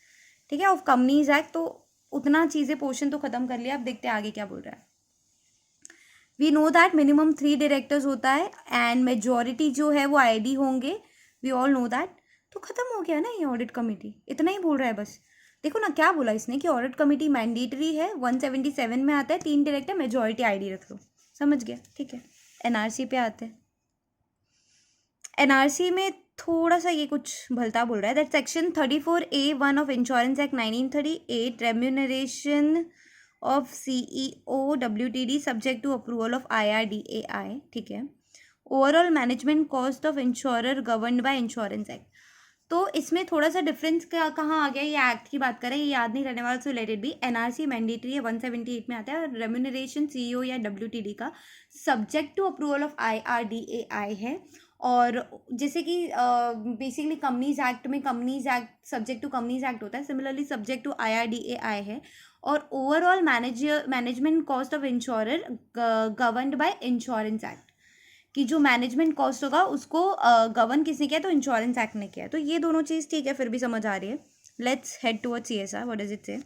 ठीक है, ऑफ कंपनीज एक्ट. तो उतना चीज़ें पोर्शन तो ख़त्म कर लिया. अब देखते हैं आगे क्या बोल रहा है. We know that minimum 3 directors होता है एंड मेजॉरिटी जो है वो आईडी होंगे. We all know that. तो ख़त्म हो गया ना ये ऑडिट कमेटी. इतना ही बोल रहा है बस. देखो ना क्या बोला इसने कि ऑडिट कमेटी मैंडेटरी है. 177 में आता है 3 डायरेक्टर, मेजॉरिटी आईडी रख लो. समझ गया. ठीक है, एनआरसी पे आते हैं. एनआरसी में थोड़ा सा ये कुछ भलता बोल रहा है. That section 34A(1) of insurance act 1938 remuneration of CEO WTD subject to approval of IRDAI. ठीक है. Overall management cost of insurer governed by insurance act. तो इसमें थोड़ा सा डिफरेंस कहाँ आ गया. ये एक्ट की बात करें, ये याद नहीं रहने वाला, सो रिलेटेड भी. एनआरसी मैंडेटरी है, 178 में आता है. और रेम्यूनरेशन CEO या WTD का subject to approval of IRDAI है. और जैसे कि बेसिकली कंपनीज एक्ट में companies act subject to companies act होता है, सिमिलरली सब्जेक्ट टू IRDAI है. और overall management cost of insurer governed by insurance act. कि जो मैनेजमेंट कॉस्ट होगा उसको गवर्न किसने किया, तो इंश्योरेंस एक्ट ने किया. तो ये दोनों चीज़ ठीक है, फिर भी समझ आ रही है. Let's head towards CSR. What does it से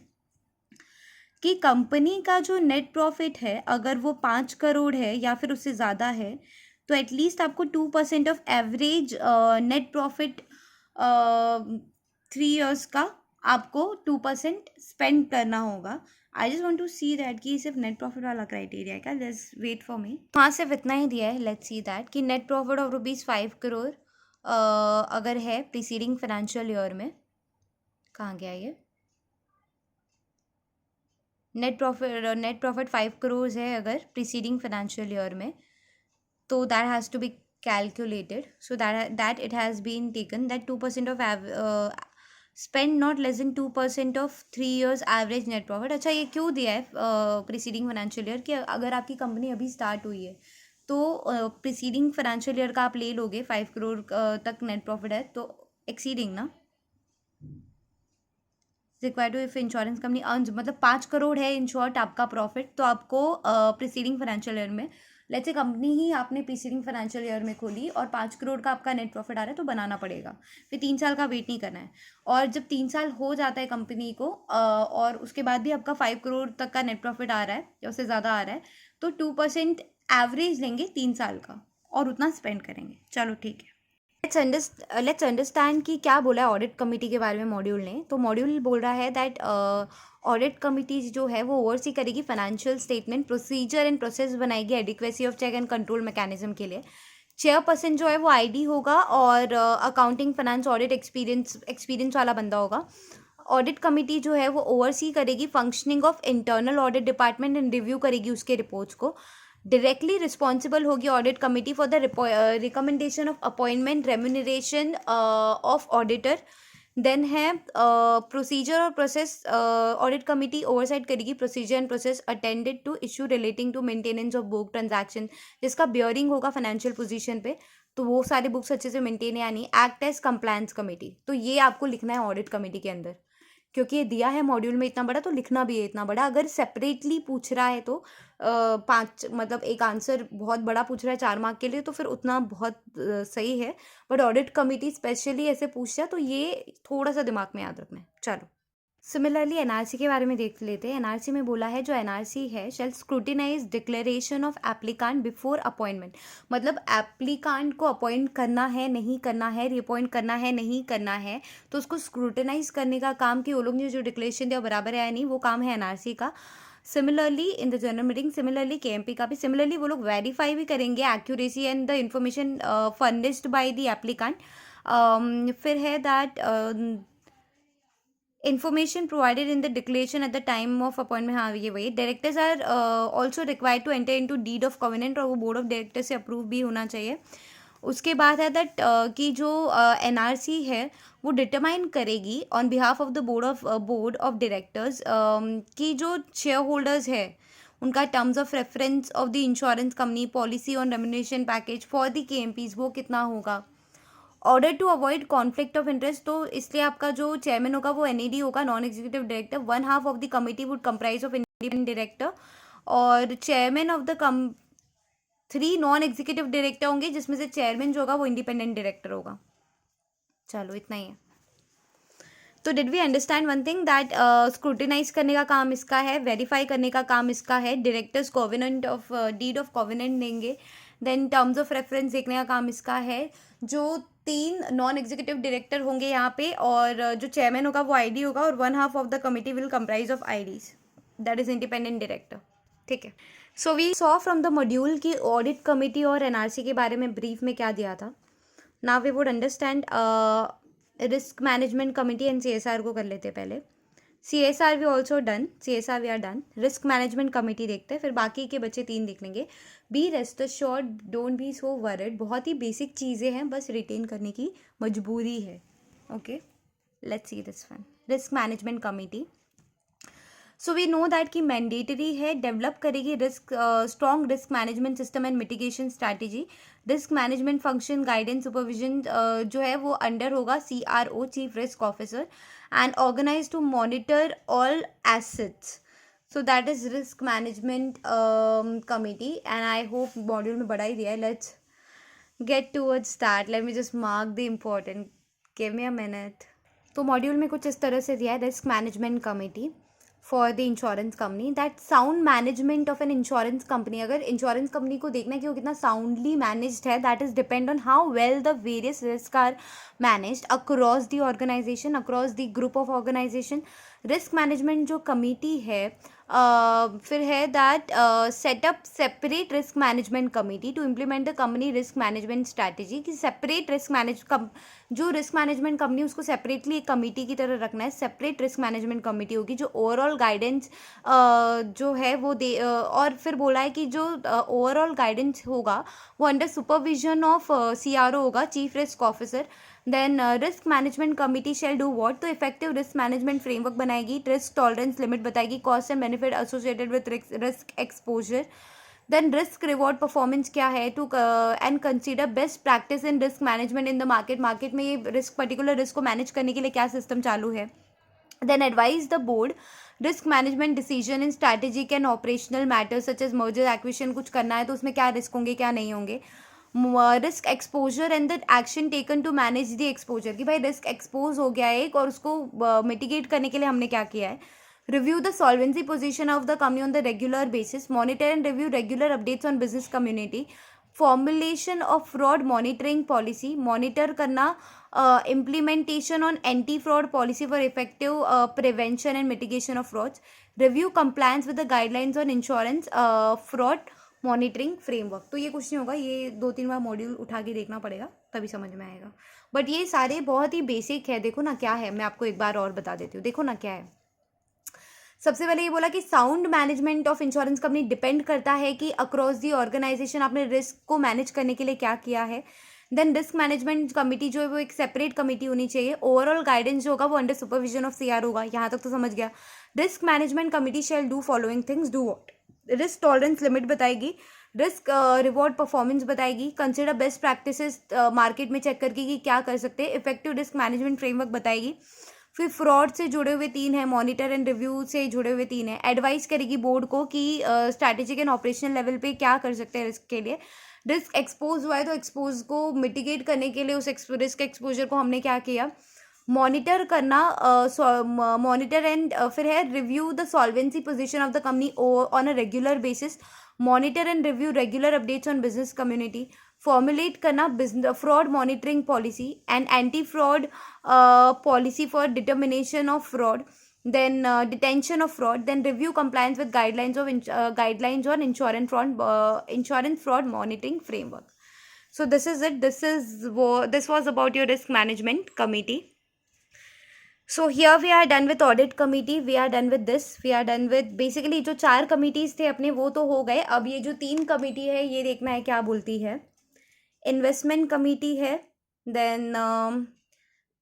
कि कंपनी का जो नेट प्रॉफिट है अगर वो 5 करोड़ है या फिर उससे ज़्यादा है, तो एटलीस्ट आपको 2% of average net profit 3 years का आपको 2% स्पेंड करना होगा. I just want to C that कि सिर्फ नेट प्रॉफिट वाला क्राइटेरिया है क्या. Just wait for me. हाँ, सिर्फ इतना ही दिया है. लेट्स सी दैट कि नेट प्रॉफिट ऑफ ₹5 करोड़ अगर है प्रीसीडिंग फाइनेंशियल ईयर में. कहाँ गया ये नेट प्रॉफिट 5 करोड़ है अगर प्रीसीडिंग फाइनेंशियल ईयर में, तो that has to be calculated so that it has been taken that 2% of spend not less than 2% of 3 years average net profit. अच्छा, ये क्यों दिया है प्रीसीडिंग फाइनेंशियल ईयर कि अगर आपकी कंपनी अभी स्टार्ट हुई है तो प्रीसीडिंग फाइनेंशियल ईयर का आप ले लोगे 5 करोड़ तक नेट प्रॉफिट है तो एक्सीडिंग ना required to if insurance company earns, मतलब 5 करोड़ है इन शॉर्ट आपका प्रॉफिट, तो आपको प्रीसीडिंग फाइनेंशियल ईयर में, लेट्स से कंपनी ही आपने प्रीसीडिंग फाइनेंशियल ईयर में खोली और 5 करोड़ का आपका नेट प्रॉफिट आ रहा है तो बनाना पड़ेगा. फिर 3 साल का वेट नहीं करना है. और जब 3 साल हो जाता है कंपनी को और उसके बाद भी आपका 5 करोड़ तक का नेट प्रॉफिट आ रहा है या उससे ज़्यादा आ रहा है, तो 2% एवरेज लेंगे 3 साल का और उतना स्पेंड करेंगे. चलो ठीक है. लेट्स अंडरस्टैंड कि क्या बोला है ऑडिट कमिटी के बारे में मॉड्यूल ने. तो मॉड्यूल बोल रहा है दैट ऑडिट कमिटी जो है वो ओवरसी करेगी financial statement, procedure and process बनाएगी adequacy of check and control mechanism के लिए. चेयरपर्सन जो है वो आईडी होगा और अकाउंटिंग फाइनेंस ऑडिट एक्सपीरियंस वाला बंदा होगा. ऑडिट कमिटी जो है वो ओवरसी करेगी functioning of internal audit department and review करेगी उसके रिपोर्ट्स को. डायरेक्टली रिस्पॉन्सिबल होगी audit committee for the recommendation of appointment remuneration of auditor. Then है प्रोसीजर और प्रोसेस. ऑडिट कमिटी ओवरसाइट करेगी procedure and process attended to issue relating to maintenance of book transaction, जिसका बियरिंग होगा फाइनेंशियल पोजीशन पे, तो वो सारे बुक्स अच्छे से मेंटेन है या नहीं. एक्ट एज कंप्लायंस कमेटी, तो ये आपको लिखना है ऑडिट कमेटी के अंदर, क्योंकि ये दिया है मॉड्यूल में इतना बड़ा तो लिखना भी है इतना बड़ा. अगर सेपरेटली पूछ रहा है तो 5 मतलब एक आंसर बहुत बड़ा पूछ रहा है 4 मार्क के लिए तो फिर उतना बहुत सही है. बट ऑडिट कमिटी स्पेशली ऐसे पूछता है तो ये थोड़ा सा दिमाग में याद रखना है. चलो, सिमिलरली एनआरसी के बारे में देख लेते हैं. एनआरसी में बोला है जो एनआरसी है shall scrutinise declaration of applicant before appointment. मतलब एप्लीकांट को अपॉइंट करना है नहीं करना है, रिअपॉइंट करना है नहीं करना है, तो उसको स्क्रूटिनाइज करने का काम कि वो लोग ने जो डिक्लेरेशन दिया बराबर है या नहीं, वो काम है एनआरसी का. Similarly in the general meeting, similarly KMP का भी सिमिलरली वो लोग वेरीफाई भी करेंगे accuracy and the information furnished by the applicant. फिर है that information provided in the declaration at the time of appointment. हाँ, ये वही. Directors are also required to enter into deed of covenant, और वो बोर्ड ऑफ डायरेक्टर से अप्रूव भी होना चाहिए. उसके बाद है दैट कि जो एनआरसी है वो डिटरमाइन करेगी on behalf of the board of directors कि जो शेयर होल्डर्स है उनका terms of reference of the insurance company policy on remuneration package for the KMPs वो कितना होगा. Order to avoid conflict of interest, तो इसलिए आपका जो चेयरमैन होगा वो एनईडी होगा, non executive director. 1/2 of the committee would comprise of independent director और chairman of the 3 non executive director होंगे, जिसमें से चेयरमैन जो होगा वो इंडिपेंडेंट डायरेक्टर होगा। चलो इतना ही है। तो did we understand one thing that scrutinise करने का काम इसका है, वेरीफाई करने का काम इसका है, directors covenant of deed of covenant देंगे, देन टर्म्स ऑफ रेफरेंस देखने का काम इसका है। जो 3 नॉन एग्जीक्यूटिव डायरेक्टर होंगे यहाँ पे, और जो चेयरमैन होगा वो आईडी होगा, और 1/2 of the committee will comprise of IDs, that is independent director. ठीक है। So we saw from the module की ऑडिट कमिटी और एनआरसी के बारे में ब्रीफ में क्या दिया था। Now we would understand risk management committee and CSR को कर लेते हैं पहले। CSR we also done, CSR we are done. Risk management committee देखते हैं, फिर बाकी के बच्चे 3 देख लेंगे। B rest assured, don't be so worried, बहुत ही बेसिक चीज़ें हैं, बस रिटेन करने की मजबूरी है। Okay, let's see this one. Risk management committee, so we know that कि मैंडेटरी है, डेवलप करेगी risk strong risk management system and mitigation strategy. Risk management function guidance supervision जो है वो अंडर होगा CRO, chief risk officer, and organise to monitor all assets. So that is risk management committee, and I hope module में बढ़ा ही दिया है। Let's get towards that, let me just mark the important, give me a minute. तो मॉड्यूल में कुछ इस तरह से दिया है, risk management committee for the insurance company, that sound management of an insurance company. अगर इंश्योरेंस कंपनी को देखना है कि वो कितना साउंडली मैनेज्ड है, that is depend on how well the various risk are managed across the organisation, across the group of organisation. Risk management जो कमिटी है फिर है that setup separate risk management committee to implement the company risk management strategy, कि सेपरेट रिस्क जो रिस्क मैनेजमेंट कंपनी उसको सेपरेटली एक कमिटी की तरह रखना है। सेपरेट रिस्क मैनेजमेंट कमिटी होगी जो ओवरऑल गाइडेंस जो है वो दे, और फिर बोला है कि जो ओवरऑल गाइडेंस होगा वो अंडर सुपरविजन ऑफ CRO होगा, chief risk officer. Then risk management committee shall do what, तो इफेक्टिव रिस्क मैनेजमेंट फ्रेमवर्क बनाएगी, रिस्क टॉलरेंस लिमिट बताएगी, cost and benefit associated with risk exposure. Then risk reward performance क्या है, to and consider best practice in risk management in the market, market में ये रिस्क पर्टिकुलर रिस्क को मैनेज करने के लिए क्या सिस्टम चालू है। Then advise the board risk management decision in strategic and operational matters such as merger acquisition, कुछ करना है तो उसमें क्या रिस्क होंगे क्या नहीं होंगे। Risk exposure and the action taken to manage the exposure, कि भाई रिस्क एक्सपोज हो गया है एक और उसको मिटिगेट करने के लिए हमने क्या किया है। Review the solvency position of the company on the regular basis, monitor and review regular updates on business community, formulation of fraud monitoring policy, monitor करना implementation on anti fraud policy for effective prevention and mitigation of frauds, review compliance with the guidelines on insurance fraud monitoring framework. तो ये कुछ नहीं होगा, ये 2-3 बार मॉड्यूल उठा के देखना पड़ेगा तभी समझ में आएगा, बट ये सारे बहुत ही बेसिक है। देखो ना क्या है, मैं आपको एक बार और बता देती हूँ, देखो ना क्या है। सबसे पहले ये बोला कि sound management of insurance company depend करता है कि अक्रॉस दी ऑर्गेनाइजेशन आपने रिस्क को मैनेज करने के लिए क्या किया है। देन रिस्क मैनेजमेंट कमिटी जो है वो एक सेपरेट कमिटी होनी चाहिए, ओवरऑल गाइडेंस जो होगा वो अंडर सुपरविजन ऑफ CR होगा। यहाँ तक तो समझ गया। Risk management committee shall do following things, do what, risk tolerance limit बताएगी, रिस्क रिवॉर्ड परफॉर्मेंस बताएगी, कंसिडर बेस्ट प्रैक्टिसेस मार्केट में चेक करके कि क्या कर सकते हैं, इफेक्टिव रिस्क मैनेजमेंट फ्रेमवर्क बताएगी। फिर फ्रॉड से जुड़े हुए 3 है, मॉनिटर एंड रिव्यू से जुड़े हुए 3 है। एडवाइस करेगी बोर्ड को कि स्ट्रैटेजिक एंड ऑपरेशनल लेवल पे क्या कर सकते हैं रिस्क के लिए। रिस्क एक्सपोज हुआ है तो एक्सपोज को मिटिगेट करने के लिए उस रिस्क एक्सपोजर को हमने क्या किया, मॉनिटर करना, मॉनिटर एंड फिर है review the solvency position of the company on a regular basis, monitor and review regular updates on business community, formulate करना fraud monitoring policy and anti fraud policy for determination of fraud, then detention of fraud, then review compliance with guidelines of guidelines on insurance fraud monitoring framework. So this is it. This was about your risk management committee. So here we are done with audit committee, we are done with this, we are done with basically जो 4 committees थे अपने वो तो हो गए। अब ये जो 3 committee है ये देखना है क्या बोलती है। इन्वेस्टमेंट कमिटी है, then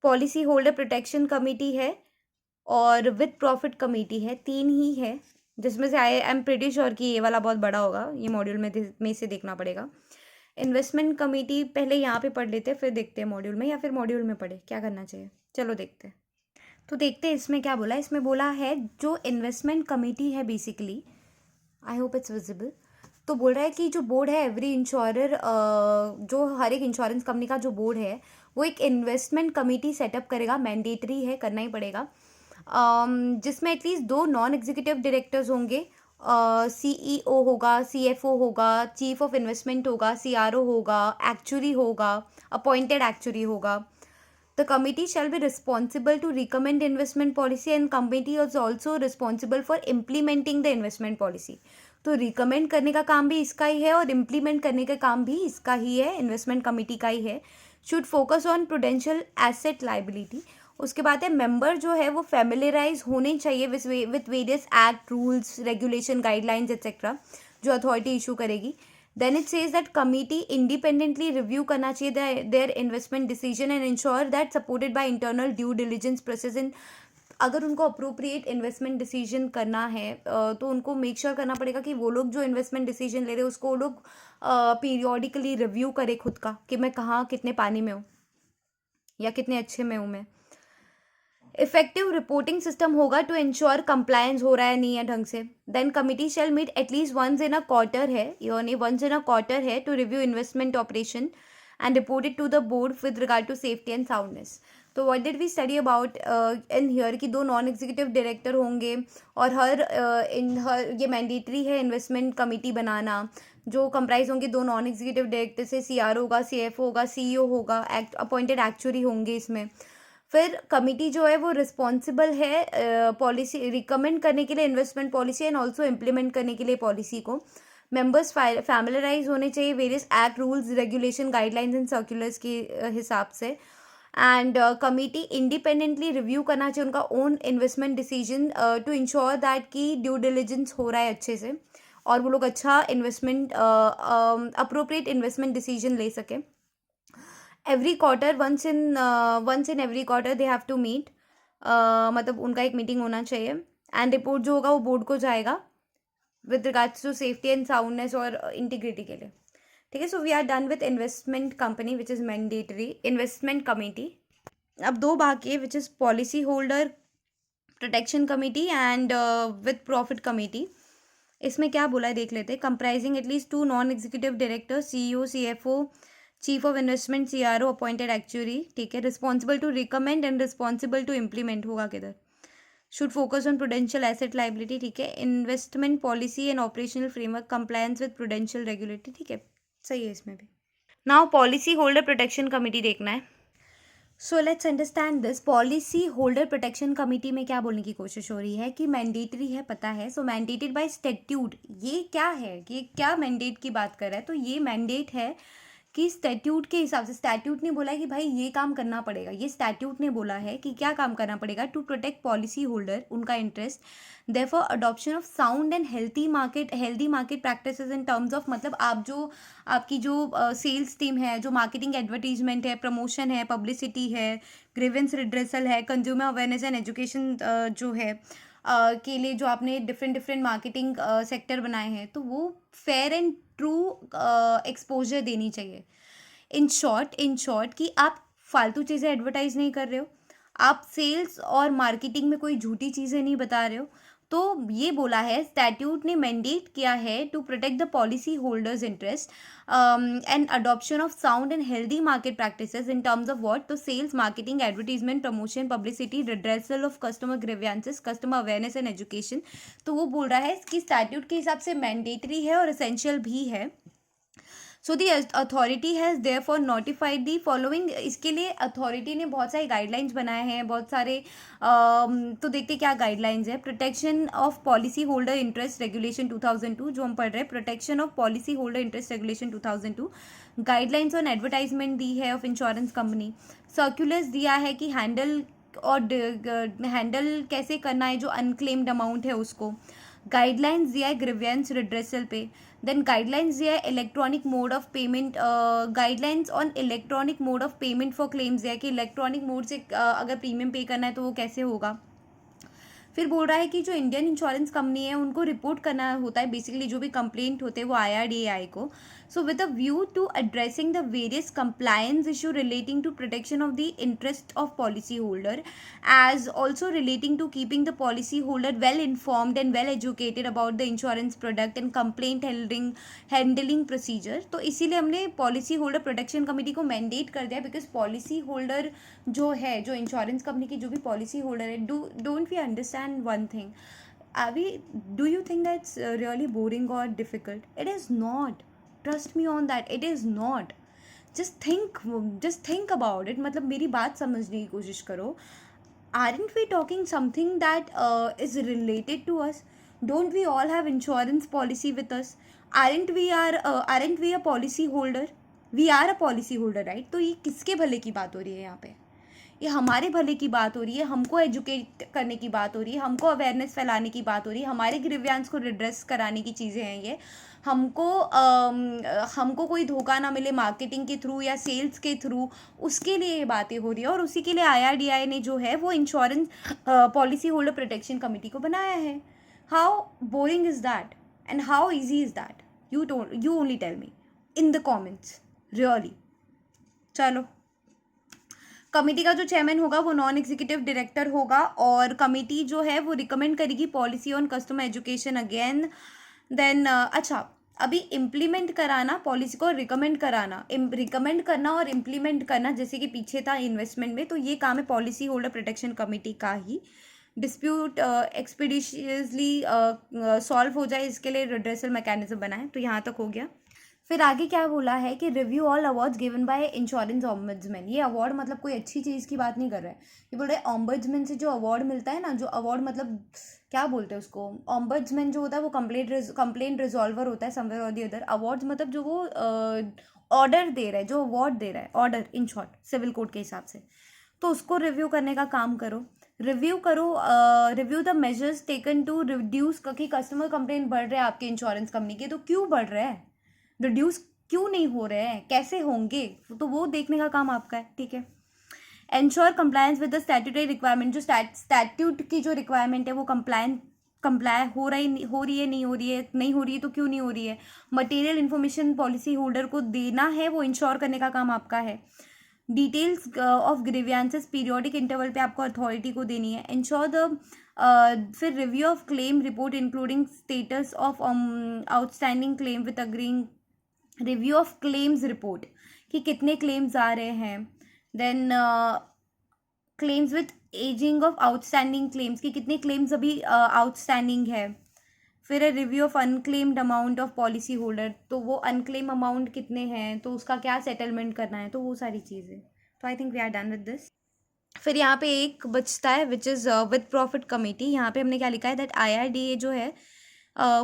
policy holder protection committee है, और विद प्रॉफिट कमेटी है। 3 ही है जिसमें से आई एम प्रीटी श्योर कि ये वाला बहुत बड़ा होगा, ये मॉड्यूल में से देखना पड़ेगा। इन्वेस्टमेंट कमेटी पहले यहाँ पे पढ़ लेते हैं फिर देखते हैं मॉड्यूल में, या फिर मॉड्यूल में पढ़े, क्या करना चाहिए, चलो देखते हैं। तो देखते हैं इसमें क्या बोला है। इसमें बोला है जो इन्वेस्टमेंट कमेटी है basically, I hope it's visible, तो बोल रहा है कि जो बोर्ड है एवरी इंश्योरर, जो हर एक इंश्योरेंस कंपनी का जो बोर्ड है वो एक इन्वेस्टमेंट कमेटी सेटअप करेगा, मैंडेटरी है, करना ही पड़ेगा, जिसमें एटलीस्ट 2 नॉन एग्जीक्यूटिव डायरेक्टर्स होंगे, सीईओ होगा, सीएफओ होगा, चीफ ऑफ इन्वेस्टमेंट होगा, सीआरओ होगा, एक्चुअरी होगा, अपॉइंटेड एक्चुअरी होगा. The committee shall be responsible to recommend investment policy and committee is also responsible for implementing the investment policy. तो रिकमेंड करने का काम भी इसका ही है और इम्प्लीमेंट करने का काम भी इसका ही है, इन्वेस्टमेंट कमेटी का ही है. Should focus on prudential asset liability. उसके बाद है मेंबर जो है वो फेमिलियराइज होने चाहिए with various act, rules, regulation, guidelines etcetera जो अथॉरिटी इशू करेगी. Then it says that committee independently review करना चाहिए their investment decision and ensure that supported by internal due diligence process in. अगर उनको अप्रोप्रिएट इन्वेस्टमेंट डिसीजन करना है तो उनको मेक श्योर करना पड़ेगा कि वो लोग जो इन्वेस्टमेंट डिसीजन ले रहे हैं उसको वो लोग पीरियोडिकली रिव्यू करे खुद का कि मैं कहाँ कितने पानी में हूँ या कितने अच्छे में हूँ मैं. इफेक्टिव रिपोर्टिंग सिस्टम होगा टू इंश्योर कंप्लायंस हो रहा है नहीं है ढंग से. Then committee shall meet at least once in a quarter है, यानी वंस इन अ क्वार्टर है, to review investment operation and report it to the board with regard to safety and soundness. तो what did we study about in here कि 2 नॉन एग्जीक्यूटिव डायरेक्टर होंगे और हर ये मैंडेटरी है इन्वेस्टमेंट कमेटी बनाना, जो कंप्राइज होंगे 2 नॉन एग्जीक्यूटिव डायरेक्टर से, सीआरओ होगा, सीएफओ होगा, सीईओ होगा, अपॉइंटेड एक्चुअरी होंगे इसमें. फिर कमिटी जो है वो रिस्पॉन्सिबल है पॉलिसी रिकमेंड करने के लिए investment policy and also implement करने के लिए पॉलिसी को. मेंबर्स फैमिलराइज होने चाहिए various act, rules, regulation, guidelines and circulars के हिसाब से. एंड कमिटी इंडिपेंडेंटली रिव्यू करना चाहिए उनका own investment decision to ensure that कि ड्यू डिलिजेंस हो रहा है अच्छे से और वो लोग अच्छा इन्वेस्टमेंट अप्रोप्रिएट इन्वेस्टमेंट डिसीजन ले सकें. Every quarter once in every quarter they have to meet, मतलब उनका एक मीटिंग होना चाहिए. एंड रिपोर्ट जो होगा वो बोर्ड को जाएगा with regards to safety and soundness और इंटीग्रिटी के लिए. ठीक है. So we are done with investment company which is mandatory, investment committee. अब 2 बाकी है which is policy holder protection committee and with profit committee. इसमें क्या बोला है देख लेते हैं. Comprising at least 2 non executive director, CEO, CFO, chief of investment, CRO, appointed actuary. ठीक है. Responsible to recommend and responsible to implement होगा किधर. Should focus on prudential asset liability. ठीक है. Investment policy and operational framework compliance with prudential regulatory. ठीक है, सही है इसमें भी. Now policy holder protection committee देखना है. So let's understand this. Policy holder protection committee में क्या बोलने की कोशिश हो रही है कि मैंडेटरी है, पता है. सो मैंडेटेड बाय स्टैट्यूट. ये क्या है, ये क्या मैंडेट की बात कर रहा है. तो ये मैंडेट है कि स्टैट्यूट के हिसाब से, स्टैट्यूट ने बोला है कि भाई ये काम करना पड़ेगा, ये स्टैट्यूट ने बोला है कि क्या काम करना पड़ेगा. टू प्रोटेक्ट पॉलिसी होल्डर, उनका interest. Therefore adoption of sound and healthy market practices in terms of, मतलब आपकी जो सेल्स टीम है, जो मार्केटिंग एडवर्टीजमेंट है, प्रमोशन है, पब्लिसिटी है, ग्रीवेंस रिड्रेसल है, कंज्यूमर अवेयरनेस एंड एजुकेशन जो है के लिए जो आपने डिफरेंट मार्केटिंग सेक्टर बनाए हैं, तो वो फेयर एंड ट्रू एक्सपोजर देनी चाहिए. इन शॉर्ट कि आप फालतू चीज़ें एडवर्टाइज नहीं कर रहे हो, आप सेल्स और मार्केटिंग में कोई झूठी चीज़ें नहीं बता रहे हो. तो ये बोला है, स्टैट्यूट ने मैंडेट किया है to protect the policy holders interest and adoption of sound and healthy market practices in terms of what. तो sales, marketing, advertisement, promotion, publicity, redressal of customer grievances, customer awareness and education. तो वो बोल रहा है कि स्टैट्यूट के हिसाब से मैंडेटरी है और एसेंशियल भी है. So the authority has therefore notified the following. इसके लिए अथॉरिटी ने बहुत सारे गाइडलाइंस बनाए हैं, बहुत सारे तो देखते क्या गाइडलाइंस है. Protection of policy holder interest regulation 2002 जो हम पढ़ रहे हैं, protection of policy holder interest regulation 2002. Guidelines on advertisement the है ऑफ इंश्योरेंस कंपनी. सर्कुलर्स दिया है कि हैंडल कैसे करना है जो अनक्लेम्ड अमाउंट है उसको. गाइडलाइंस दिया है ग्रीवेंस रिड्रेसल पे. देन गाइडलाइंस दिया है electronic mode of payment, guidelines on electronic mode of payment for claims दिया है कि इलेक्ट्रॉनिक मोड से अगर प्रीमियम पे करना है तो वो कैसे होगा. फिर बोल रहा है कि जो इंडियन इंश्योरेंस कंपनी है उनको रिपोर्ट करना होता है, बेसिकली जो भी कंप्लेंट होते हैं वो IRDAI को. So with a view to addressing the various compliance issue relating to protection of the interest of policyholder, as also relating to keeping the policyholder well informed and well educated about the insurance product and complaint handling procedure, तो इसीलिए हमने पॉलिसी होल्डर प्रोटेक्शन कमेटी को मैंडेट कर दिया, बिकॉज पॉलिसी होल्डर जो है, जो इंश्योरेंस कंपनी की जो भी पॉलिसी होल्डर है, don't we understand one thing, do you think that's really boring or difficult? It is not. Trust me on that. It is not. Just think about it. मतलब मेरी बात समझने की कोशिश करो. Aren't we talking something that is related to us? Don't we all have insurance policy with us? Aren't we a policy holder? We are a policy holder, right? तो ये किसके भले की बात हो रही है यहाँ पे? ये हमारे भले की बात हो रही है, हमको एजुकेट करने की बात हो रही है, हमको अवेयरनेस फैलाने की बात हो रही है, हमारे ग्रीवियंस को रिड्रेस कराने की चीज़ें हैं ये. हमको कोई धोखा ना मिले मार्केटिंग के थ्रू या सेल्स के थ्रू, उसके लिए ये बातें हो रही है. और उसी के लिए IRDAI ने जो है वो insurance policy holder protection committee को बनाया है. How boring is that and how easy is that? You only tell me in the comments. Really. चलो, कमेटी का जो चेयरमैन होगा वो नॉन एग्जीक्यूटिव डायरेक्टर होगा, और कमेटी जो है वो रिकमेंड करेगी policy on customer education again. Then अच्छा, अभी इम्प्लीमेंट कराना, पॉलिसी को रिकमेंड करना और इम्प्लीमेंट करना, जैसे कि पीछे था इन्वेस्टमेंट में, तो ये काम है पॉलिसी होल्डर प्रोटेक्शन कमेटी का ही. डिस्प्यूट एक्सपीडिशियसली सॉल्व हो जाए, इसके लिए रिड्रेसल मैकेनिज्म बनाए. तो यहाँ तक हो गया. फिर आगे क्या बोला है कि review all awards given by insurance ombudsman. ये अवार्ड मतलब कोई अच्छी चीज़ की बात नहीं कर रहा है. ये बोल रहे हैं ऑम्बुड्समैन से जो अवार्ड मिलता है ना, जो अवार्ड मतलब क्या बोलते हैं उसको, ऑम्बुड्समैन जो होता है वो कंप्लेंट रिजॉल्वर होता है समवेयर और दी अदर. अवार्ड्स मतलब जो वो ऑर्डर दे रहा है, जो अवार्ड दे रहा है, order in short civil code के हिसाब से, तो उसको रिव्यू करने का काम करो. Review the measures taken to reduce, क्योंकि कस्टमर कंप्लेंट बढ़ रहे हैं आपके इंश्योरेंस कंपनी के, तो क्यों बढ़ रहे हैं, रिड्यूस क्यों नहीं हो रहे हैं, कैसे होंगे, तो वो देखने का काम आपका है. ठीक है. Ensure compliance with the statutory requirement. जो स्टैट्यूट की जो रिक्वायरमेंट है वो कंप्लाई हो रही है, नहीं हो रही है तो क्यों नहीं हो रही है. मटेरियल इन्फॉर्मेशन पॉलिसी होल्डर को देना है, वो इंश्योर करने का काम आपका है. Details of grievances periodic interval पे आपको अथॉरिटी को देनी है. इंश्योर द फिर review of claim report including status of outstanding claim with agreeing. Review of claims report कि कितने क्लेम्स आ रहे हैं. Then claims with ageing of outstanding claims कि कितने क्लेम्स अभी आउटस्टैंडिंग है. फिर review of unclaimed amount of policy holder, तो वो अनक्लेम अमाउंट कितने हैं, तो उसका क्या सेटलमेंट करना है, तो वो सारी चीज़ें. तो I think we are done with this. फिर यहाँ पे एक बचता है which is with profit committee. यहाँ पे हमने क्या लिखा है दैट IRDA जो है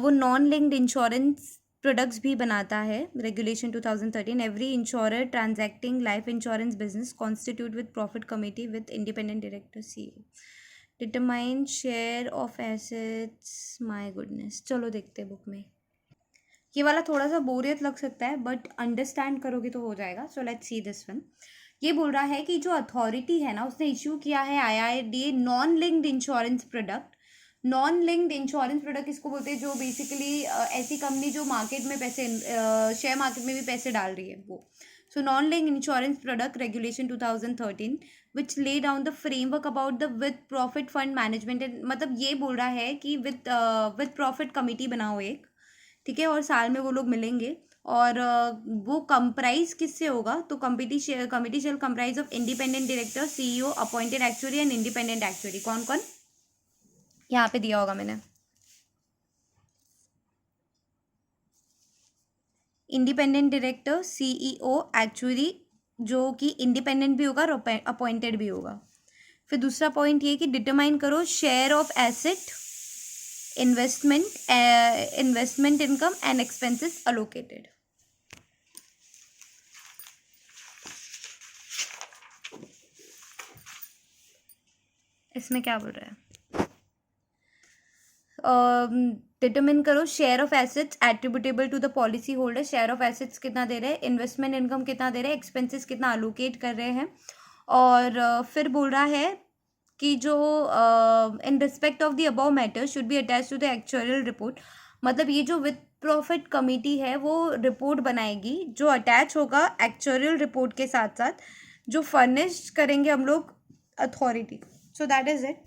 वो नॉन लिंक्ड इंश्योरेंस प्रोडक्ट्स भी बनाता है. Regulation 2013. Every insurer transacting life insurance business constitute with profit committee with independent director CEO. Determine share of assets. My goodness. चलो देखते हैं बुक में. ये वाला थोड़ा सा बोरियत लग सकता है, बट अंडरस्टैंड करोगे तो हो जाएगा. सो लेट्स सी दिस वन. ये बोल रहा है कि जो अथॉरिटी है ना, उसने इश्यू किया है IRDA non linked insurance product. Non linked insurance product किसको बोलते हैं, जो बेसिकली ऐसी कंपनी जो मार्केट में पैसे शेयर मार्केट में भी पैसे डाल रही है वो. So non linked insurance product regulation 2013 which lay down the framework about the with profit fund management. मतलब ये बोल रहा है कि विद प्रॉफिट कमेटी बनाओ एक, ठीक है, और साल में वो लोग मिलेंगे. और वो कंप्राइज किससे होगा, तो committee shall comprise of independent director, CEO, appointed actuary and independent actuary. कौन कौन यहाँ पे दिया होगा मैंने. इंडिपेंडेंट डायरेक्टर, CEO, एक्चुअरी, जो कि इंडिपेंडेंट भी होगा और अपॉइंटेड भी होगा. फिर दूसरा पॉइंट ये कि डिटरमाइन करो share of asset, investment income and expenses allocated. इसमें क्या बोल रहा है, डिटरमिन करो share of assets attributable to the policy holder. Share of assets कितना दे रहे हैं, इन्वेस्टमेंट इनकम कितना दे रहे हैं, एक्सपेंसेस कितना अलोकेट कर रहे हैं. और फिर बोल रहा है कि जो in respect of the above matter should be attach to the actuarial report. मतलब ये जो विद प्रॉफिट कमेटी है वो रिपोर्ट बनाएगी जो अटैच होगा एक्चुअल रिपोर्ट के साथ साथ, जो फर्निश करेंगे हम लोग authority. So that is it.